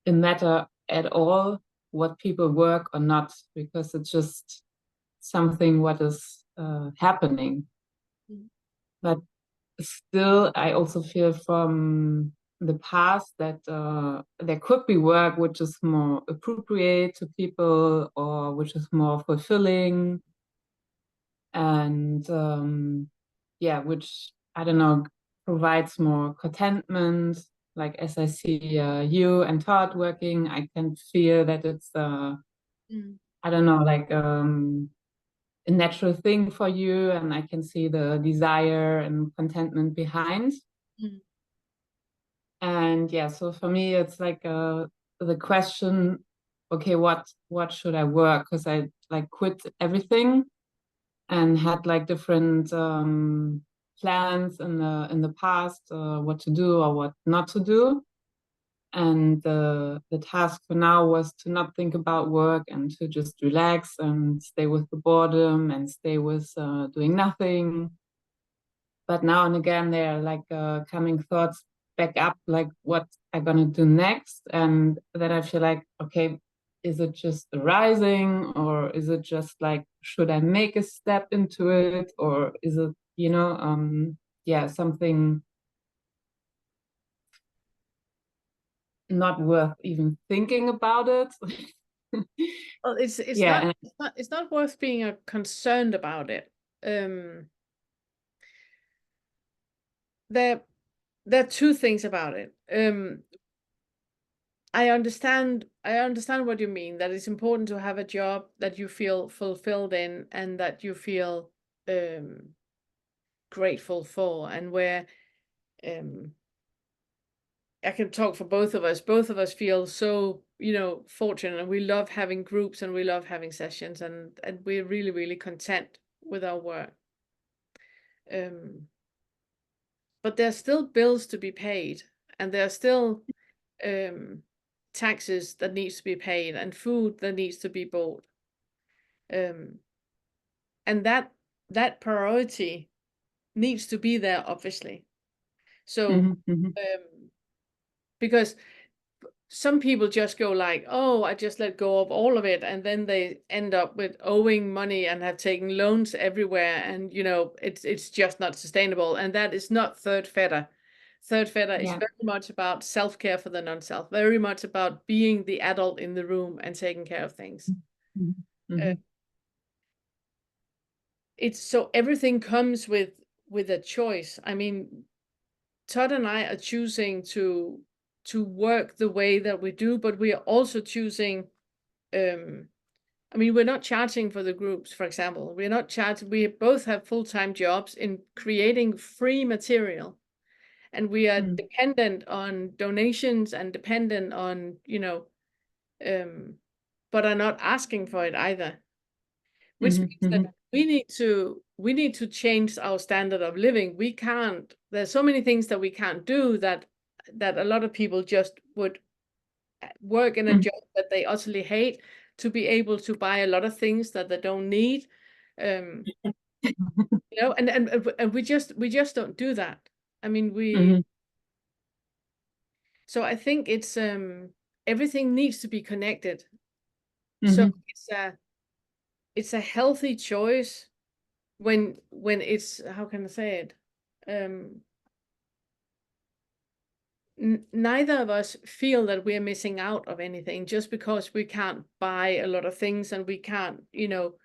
a matter at all what people work or not, because it's just something what is happening. But still, I also feel from the past that there could be work which is more appropriate to people or which is more fulfilling, and yeah, which I don't know, provides more contentment. Like as I see you and Todd working, I can feel that it's I don't know, like a natural thing for you, and I can see the desire and contentment behind. And yeah, so for me, it's like the question, okay, what should I work? Because I like quit everything and had like different plans in the past, what to do or what not to do. And the task for now was to not think about work and to just relax and stay with the boredom and stay with doing nothing. But now and again, there are like coming thoughts back up, like what I'm gonna do next. And then I feel like, okay, is it just arising, or is it just like, should I make a step into it, or is it, you know, yeah, something not worth even thinking about it? Well, Yeah, it's not worth being concerned about it. There are two things about it. I understand what you mean, that it's important to have a job that you feel fulfilled in and that you feel grateful for, and where I can talk for both of us. Both of us feel so, fortunate, and we love having groups and we love having sessions, and we're really, really content with our work. But there's still bills to be paid, and there are still taxes that needs to be paid, and food that needs to be bought. And that priority needs to be there, obviously. So because some people just go like, oh, I just let go of all of it, and then they end up with owing money and have taken loans everywhere, and it's just not sustainable. And that is not Third Fetter. Third Fetter is very much about self-care for the non-self, very much about being the adult in the room and taking care of things. It's so everything comes with a choice. I mean, Todd and I are choosing to work the way that we do, but we are also choosing, I mean, we're not charging for the groups, for example. We're not charging. We both have full-time jobs in creating free material, and we are dependent on donations and dependent on, but are not asking for it either. Which means that we need to change our standard of living. We can't, there's so many things that we can't do that a lot of people just would work in a job that they utterly hate to be able to buy a lot of things that they don't need. And we just don't do that. I mean, So I think it's everything needs to be connected. So Mhm. it's a healthy choice when it's, how can I say it? Neither of us feel that we're missing out of anything just because we can't buy a lot of things and we can't, you know,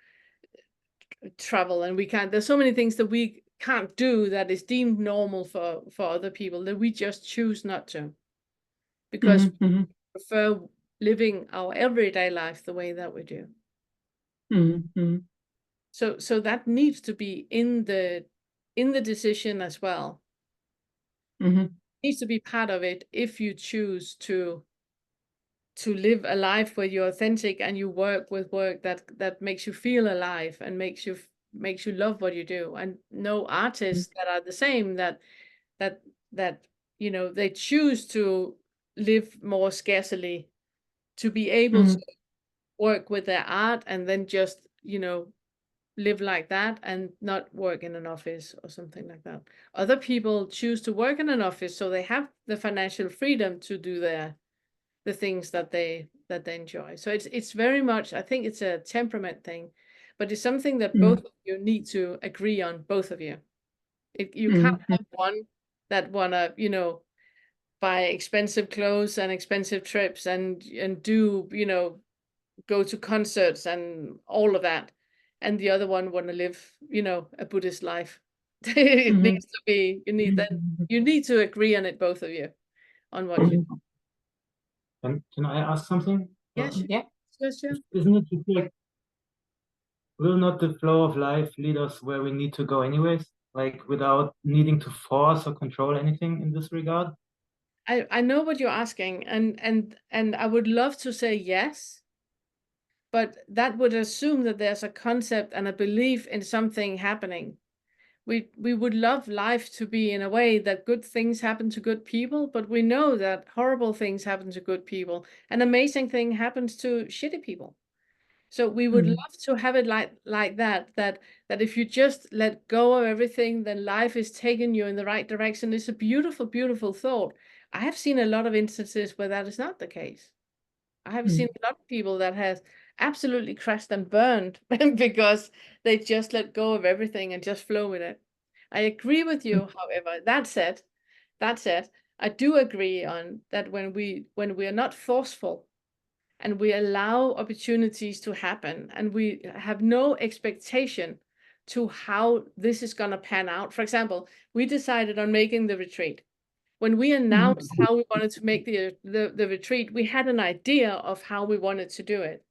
travel, and we can't, there's so many things that we can't do that is deemed normal for other people that we just choose not to, because Mhm. Mhm. we prefer living our everyday life the way that we do. Mhm. Mhm. So that needs to be in the decision as well. Mhm. Needs to be part of it if you choose to live a life where you're authentic and you work with work that makes you feel alive and makes you love what you do. And no artists that are the same, that you know, they choose to live more scarcely to be able to Mhm. work with their art and then just, you know, live like that and not work in an office or something like that. Other people choose to work in an office so they have the financial freedom to do the things that they enjoy. So it's very much, I think it's a temperament thing, but it's something that both Mhm. of you need to agree on, both of you. You can't Mhm. have one that wanna, you know, buy expensive clothes and expensive trips and do, you know, go to concerts and all of that, and the other one want to live, you know, a Buddhist life. It Mhm. needs to be, you need to agree on it, both of you, on what you. Mhm. Can I ask something? Yeah, sure. Yeah. Sure. Isn't it just like, will not the flow of life lead us where we need to go anyways? Like without needing to force or control anything in this regard? I know what you're asking, and I would love to say yes, but that would assume that there's a concept and a belief in something happening. We would love life to be in a way that good things happen to good people, but we know that horrible things happen to good people and amazing thing happens to shitty people. So we would Mhm. love to have it like that if you just let go of everything, then life is taking you in the right direction. It's a beautiful, beautiful thought. I have seen a lot of instances where that is not the case. I have seen Mhm. a lot of people that has absolutely crashed and burned because they just let go of everything and just flow with it. I agree with you, however. That said, I do agree on that when we are not forceful and we allow opportunities to happen and we have no expectation to how this is going to pan out. For example, we decided on making the retreat. When we announced how we wanted to make the retreat, we had an idea of how we wanted to do it.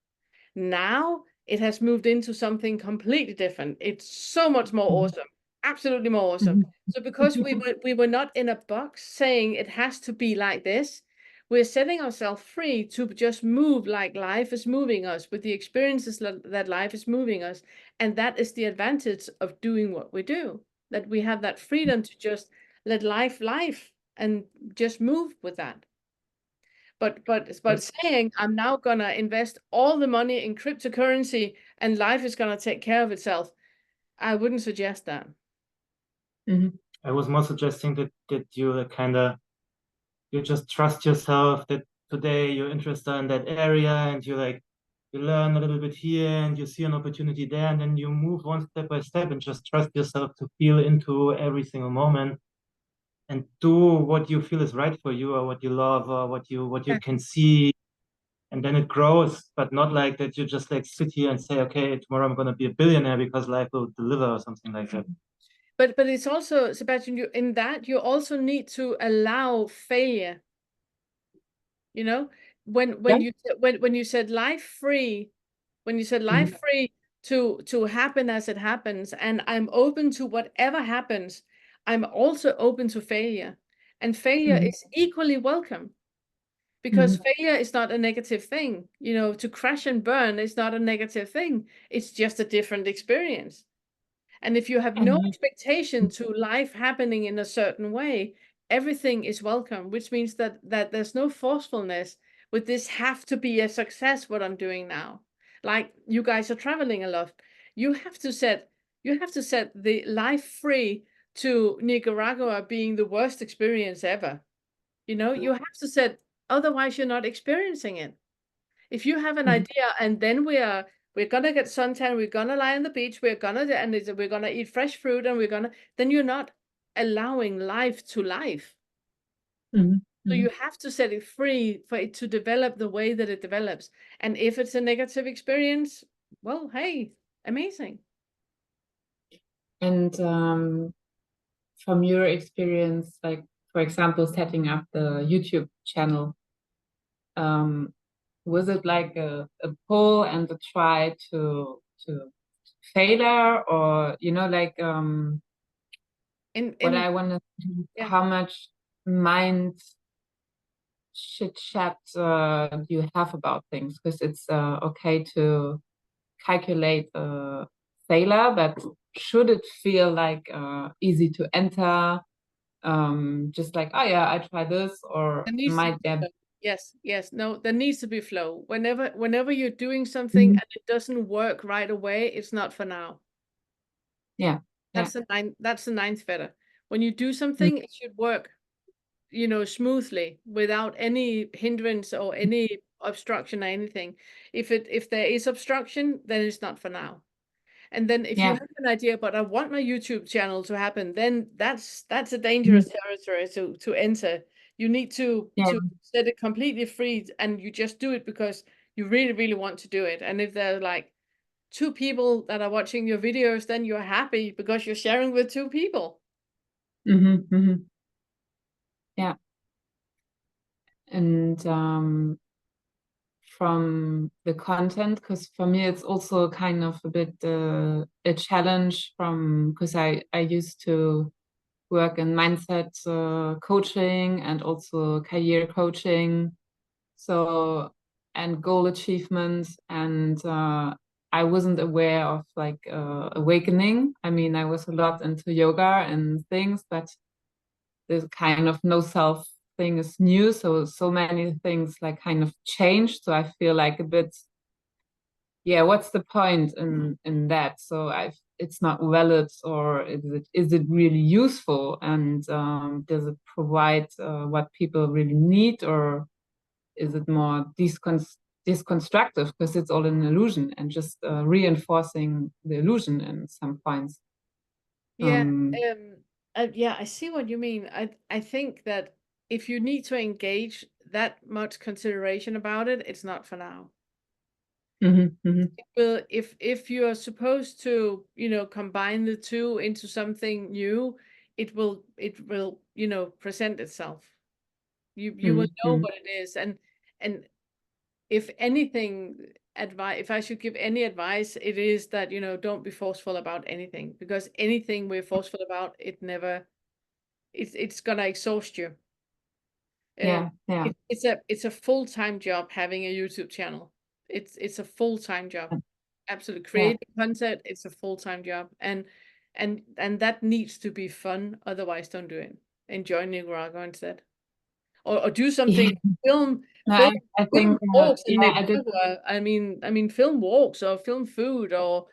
Now it has moved into something completely different. It's so much more awesome, absolutely more awesome. Mhm. So because we were not in a box saying it has to be like this, we're setting ourselves free to just move like life is moving us with the experiences that life is moving us. And that is the advantage of doing what we do, that we have that freedom to just let life and just move with that. But saying I'm now gonna invest all the money in cryptocurrency and life is gonna take care of itself, I wouldn't suggest that. Mhm. I was more suggesting that you kind of, you just trust yourself that today you're interested in that area and you learn a little bit here and you see an opportunity there, and then you move one step by step and just trust yourself to feel into every single moment and do what you feel is right for you or what you love or what you can see, and then it grows. But not like that you just like sit here and say, okay, tomorrow I'm going to be a billionaire because life will deliver or something like that. But it's also, Sebastian, you also need to allow failure. You know, Yeah. when you said life free, when you said life free to happen as it happens, and I'm open to whatever happens, I'm also open to failure. And failure Mhm. is equally welcome. Because Mhm. failure is not a negative thing. You know, to crash and burn is not a negative thing. It's just a different experience. And if you have no And expectation to life happening in a certain way, everything is welcome, which means that there's no forcefulness with this have to be a success, what I'm doing now. Like you guys are traveling a lot. You have to set the life free to Nicaragua being the worst experience ever. You know, you have to set, otherwise you're not experiencing it. If you have an idea and then we're gonna get suntan, we're gonna lie on the beach, we're gonna eat fresh fruit, and then you're not allowing life to life. So you have to set it free for it to develop the way that it develops. And if it's a negative experience, well, hey, amazing. And from your experience, like for example, setting up the YouTube channel, was it like a pull and a try to failure, or like what I want to, yeah. how much mind chit chat you have about things, because it's okay to calculate failure, but should it feel like easy to enter, just like, oh yeah, I try this, or There needs to might be there flow. Yes, no, there needs to be flow. Whenever you're doing something and it doesn't work right away, it's not for now. yeah That's the ninth fetter. When you do something, it should work, smoothly without any hindrance or any obstruction or anything. If there is obstruction, then it's not for now. And then if you yeah have an idea, but I want my YouTube channel to happen, then that's a dangerous territory to enter. You need to set it completely free, and you just do it because you really, really want to do it. And if there are like 2 people that are watching your videos, then you're happy because you're sharing with 2 people. Yeah. And from the content, because for me it's also kind of a bit a challenge, because I used to work in mindset coaching and also career coaching, so, and goal achievement, and I wasn't aware of like awakening. I mean, I was a lot into yoga and things, but this kind of no self thing is new, so many things like kind of changed, so I feel like a bit, yeah, what's the point in that? So it's not valid, or is it really useful, and does it provide what people really need, or is it more disconstructive because it's all an illusion and just reinforcing the illusion in some points? Yeah, yeah, I see what you mean. I think that if you need to engage that much consideration about it, it's not for now. Well, if you are supposed to, combine the 2 into something new, it will, present itself. You will know what it is, and if anything, if I should give any advice, it is that, don't be forceful about anything, because anything we're forceful about, it's gonna exhaust you. Yeah. It's a full-time job having a YouTube channel. It's a full-time job. Absolutely. Creating content, it's a full-time job. And that needs to be fun, otherwise don't do it. Enjoy Nicaragua instead. Or do something, film I think walks in I did. Nicaragua. I mean film walks or film food, or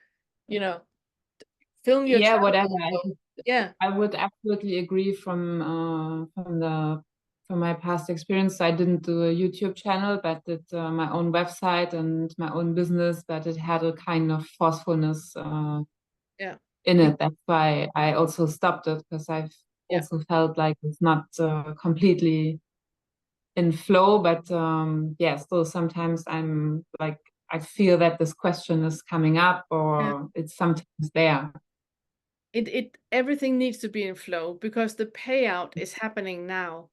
film your travel. Whatever. I would absolutely agree from my past experience. I didn't do a YouTube channel, but did my own website and my own business, but it had a kind of forcefulness in it. That's why I also stopped it, because I've also felt like it's not completely in flow, but still sometimes I'm like, I feel that this question is coming up, or it's sometimes there. Everything needs to be in flow, because the payout is happening now.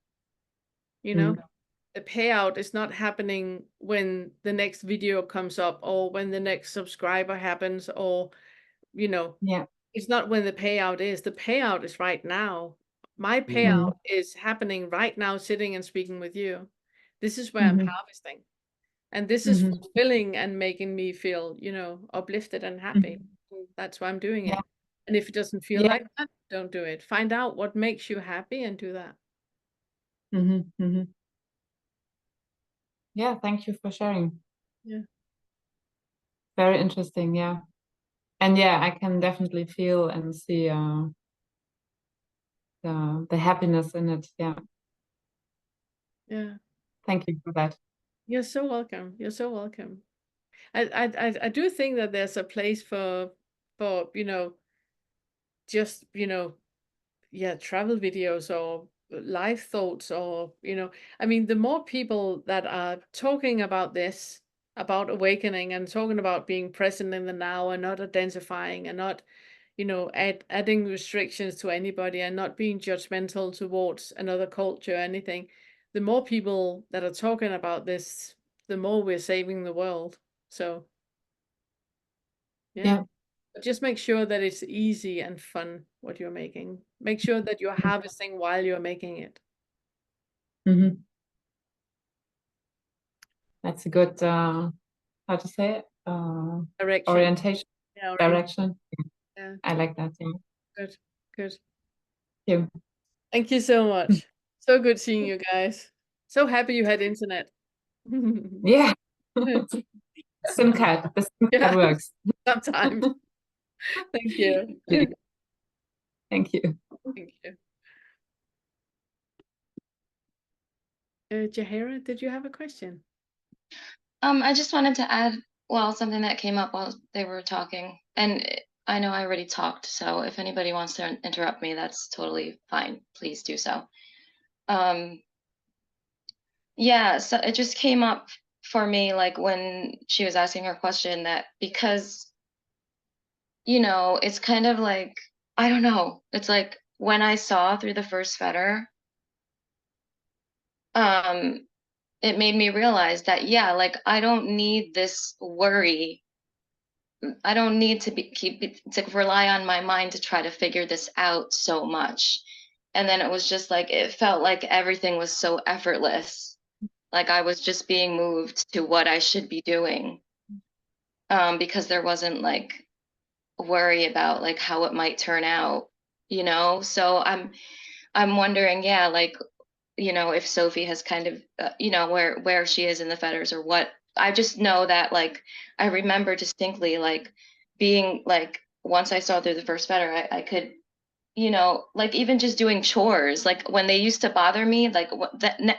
The payout is not happening when the next video comes up, or when the next subscriber happens, or it's not when the payout is. The payout is right now. My payout is happening right now, sitting and speaking with you. This is where I'm harvesting, and this is fulfilling and making me feel, uplifted and happy. That's why I'm doing it. And if it doesn't feel like that, don't do it. Find out what makes you happy and do that. Yeah, thank you for sharing. Yeah. Very interesting, yeah. And yeah, I can definitely feel and see the happiness in it, yeah. Yeah. Thank you for that. You're so welcome. You're so welcome. I do think that there's a place for just travel videos or live thoughts, or I mean, the more people that are talking about this, about awakening, and talking about being present in the now and not identifying and not adding restrictions to anybody and not being judgmental towards another culture or anything, the more people that are talking about this, the more we're saving the world. So yeah. Just make sure that it's easy and fun what you're making. Make sure that you're harvesting while you're making it. Mm-hmm. That's a good, how to say it? Direction. Orientation, Yeah, direction. Yeah. I like that. Yeah. Good. Good. Thank you. Thank you so much. So good seeing you guys. So happy you had internet. Yeah. SIM-card. The SIM-card works. Sometimes. Thank you. Thank you. Thank you. Jahira, did you have a question? I just wanted to add, well, something that came up while they were talking, and I know I already talked, so if anybody wants to interrupt me, that's totally fine. Please do so. Yeah, so it just came up for me, like when she was asking her question, that because, it's kind of like, I don't know, it's like when I saw through the first fetter, it made me realize that, yeah, like I don't need this worry. I don't need to to rely on my mind to try to figure this out so much. And then it was just like, it felt like everything was so effortless. Like I was just being moved to what I should be doing. Because there wasn't like worry about like how it might turn out, So I'm wondering, yeah, like, if Sophie has kind of, where she is in the fetters, or what. I just know that, like, I remember distinctly, like, being like, once I saw through the first fetter, I could, like even just doing chores, like when they used to bother me, like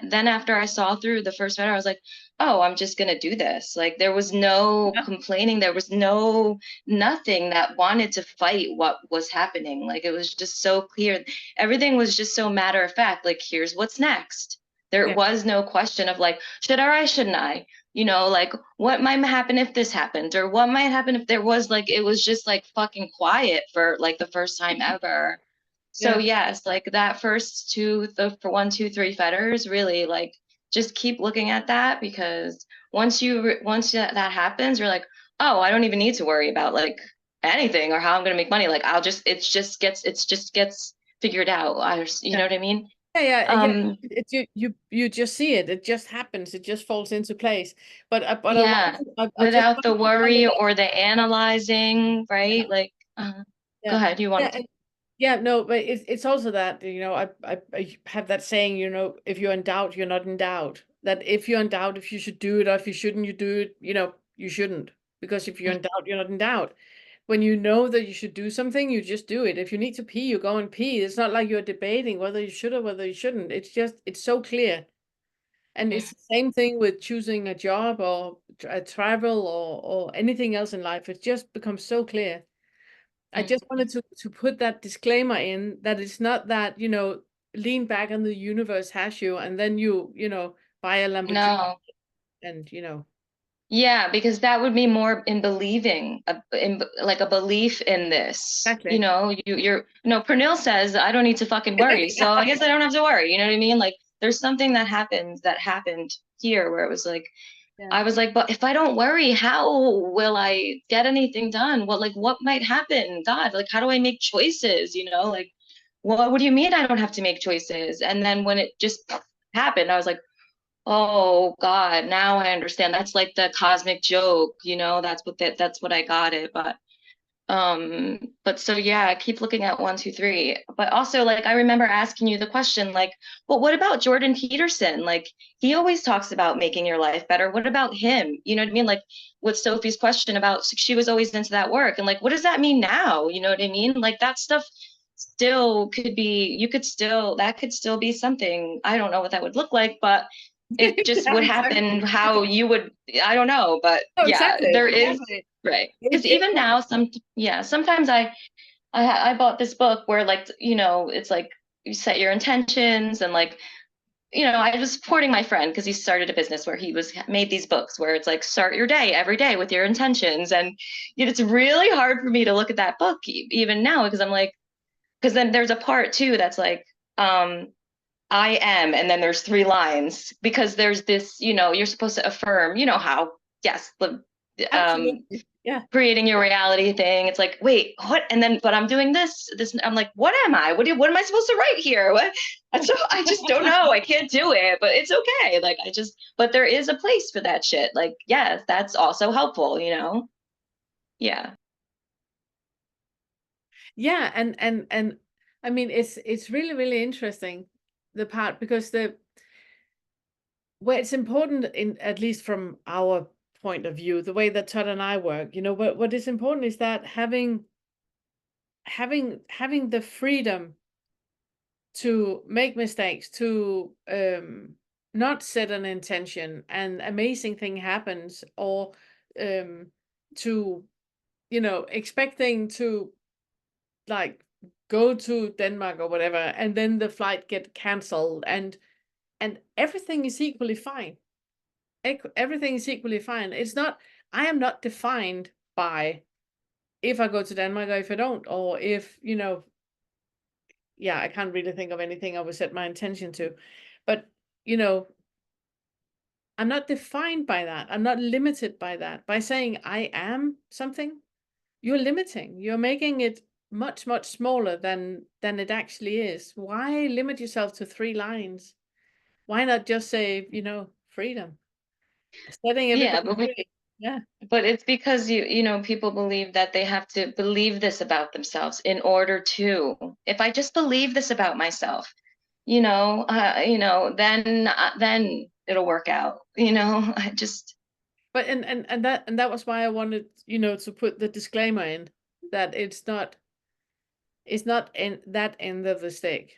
then after I saw through the first fetter, I was like, oh, I'm just gonna do this. Like there was no complaining, there was nothing that wanted to fight what was happening. Like it was just so clear. Everything was just so matter of fact. Like here's what's next. There was no question of like, should I, shouldn't I? Like what might happen if this happened, or what might happen if there was, like, it was just like fucking quiet for like the first time ever. So yes, like that first for 1, 2, 3 fetters, really like just keep looking at that, because once that happens, you're like, oh, I don't even need to worry about like anything or how I'm gonna make money. Like it just gets figured out. You know what I mean? Yeah. You just see it. It just happens. It just falls into place. But yeah, without the worry or the analyzing, right? Like, go ahead. You wanted to. Yeah, no, but it's also that, I have that saying, if you're in doubt, you're not in doubt. That if you're in doubt, if you should do it or if you shouldn't, you do it, you shouldn't. Because if you're in doubt, you're not in doubt. When you know that you should do something, you just do it. If you need to pee, you go and pee. It's not like you're debating whether you should or whether you shouldn't. It's so clear. And it's the same thing with choosing a job or a travel or anything else in life. It just becomes so clear. I just wanted to put that disclaimer in, that it's not that, lean back and the universe has you, and then you buy a Lamborghini. No. And, Yeah, because that would be more in believing, in like a belief in this. Exactly. Pernille says, I don't need to fucking worry. So I guess I don't have to worry. You know what I mean? Like there's something that happened here where it was like, I was like, but if I don't worry, how will I get anything done? What might happen? God, like, how do I make choices? Like, what do you mean I don't have to make choices? And then when it just happened, I was like, oh God, now I understand. That's like the cosmic joke, that's what I got it. But so yeah, keep looking at 1, 2, 3. But also, like, I remember asking you the question, like, well, what about Jordan Peterson? Like, he always talks about making your life better. What about him? You know what I mean? Like with Sophie's question about, she was always into that work, and like, what does that mean now? You know what I mean? Like that stuff still could be, that could still be something. I don't know what that would look like, but it just would happen how you would, I don't know, but Oh, yeah, exactly. there is, Exactly. right. Because even now, sometimes I bought this book where, like, it's like you set your intentions, and like, I was supporting my friend because he started a business where he made these books where it's like, start your day every day with your intentions. And it's really hard for me to look at that book even now, because I'm like, because then there's a part too that's like, I am, and then there's 3 lines, because there's this, you're supposed to affirm, how, yes, the Absolutely. Yeah. creating your reality thing. It's like, wait, what? And then, but I'm doing this, I'm like, what am I? What am I supposed to write here? What? I just don't know. I can't do it, but it's okay. Like, but there is a place for that shit. Like, yes, that's also helpful, Yeah. Yeah, and I mean, it's really, really interesting, the part, because where it's important, in at least from our point of view, the way that Todd and I work, what is important is that having the freedom to make mistakes, to not set an intention and amazing thing happens, or to expecting to, like, go to Denmark or whatever, and then the flight get canceled, and everything is equally fine. Everything is equally fine. I am not defined by if I go to Denmark or if I don't, or if, I can't really think of anything I would set my intention to. But, I'm not defined by that. I'm not limited by that. By saying I am something, you're limiting. You're making it much, much smaller than it actually is. Why limit yourself to 3 lines? Why not just say, freedom? Setting everything free. Yeah. But it's because people believe that they have to believe this about themselves in order to. If I just believe this about myself, then it'll work out. I just. But that was why I wanted, to put the disclaimer in, that it's not in that end of the stick,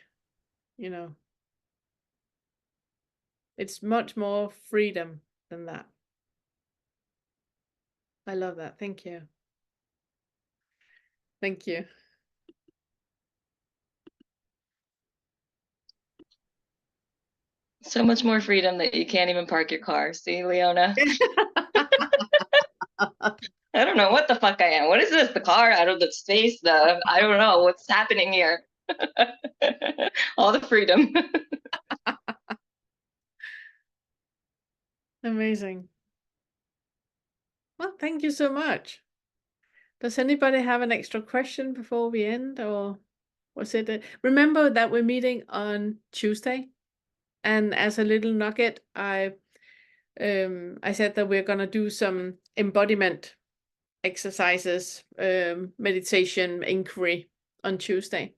It's much more freedom than that. I love that. Thank you. Thank you. So much more freedom that you can't even park your car. See, Leona? I don't know what the fuck I am. What is this? The car out of the space? I don't know what's happening here. All the freedom. Amazing. Well, thank you so much. Does anybody have an extra question before we end, or was it? Remember that we're meeting on Tuesday, and as a little nugget, I said that we're gonna do some embodiment exercises, meditation, inquiry on Tuesday,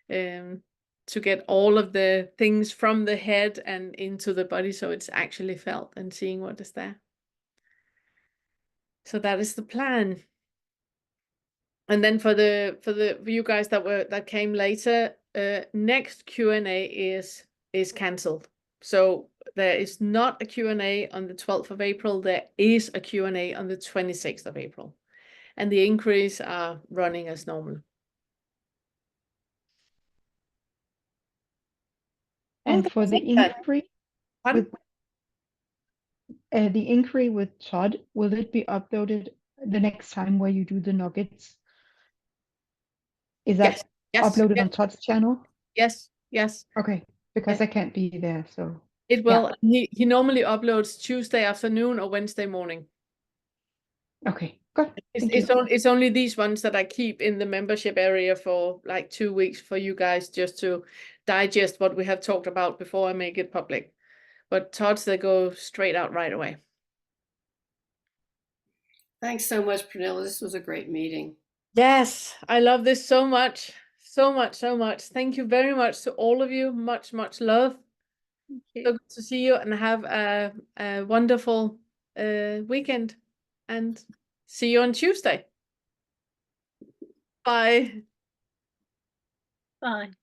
to get all of the things from the head and into the body, so it's actually felt, and seeing what is there. So that is the plan. And then for you guys that came later, next Q&A is cancelled. So there is not a Q&A on the 12th of April. There is a Q&A on the 26th of April. And the inquiries are running as normal. And for the inquiry, the inquiry with Todd, will it be uploaded the next time where you do the nuggets? Is that uploaded on Todd's channel? Yes. Okay, because I can't be there, so. It will. Yeah. He normally uploads Tuesday afternoon or Wednesday morning. Okay, good. It's only these ones that I keep in the membership area for like 2 weeks for you guys, just to digest what we have talked about before I make it public. But Todd's, they go straight out right away. Thanks so much, Pernilla. This was a great meeting. Yes, I love this so much. So much. Thank you very much to all of you. Much love. So good to see you, and have a wonderful weekend, and see you on Tuesday. Bye. Bye.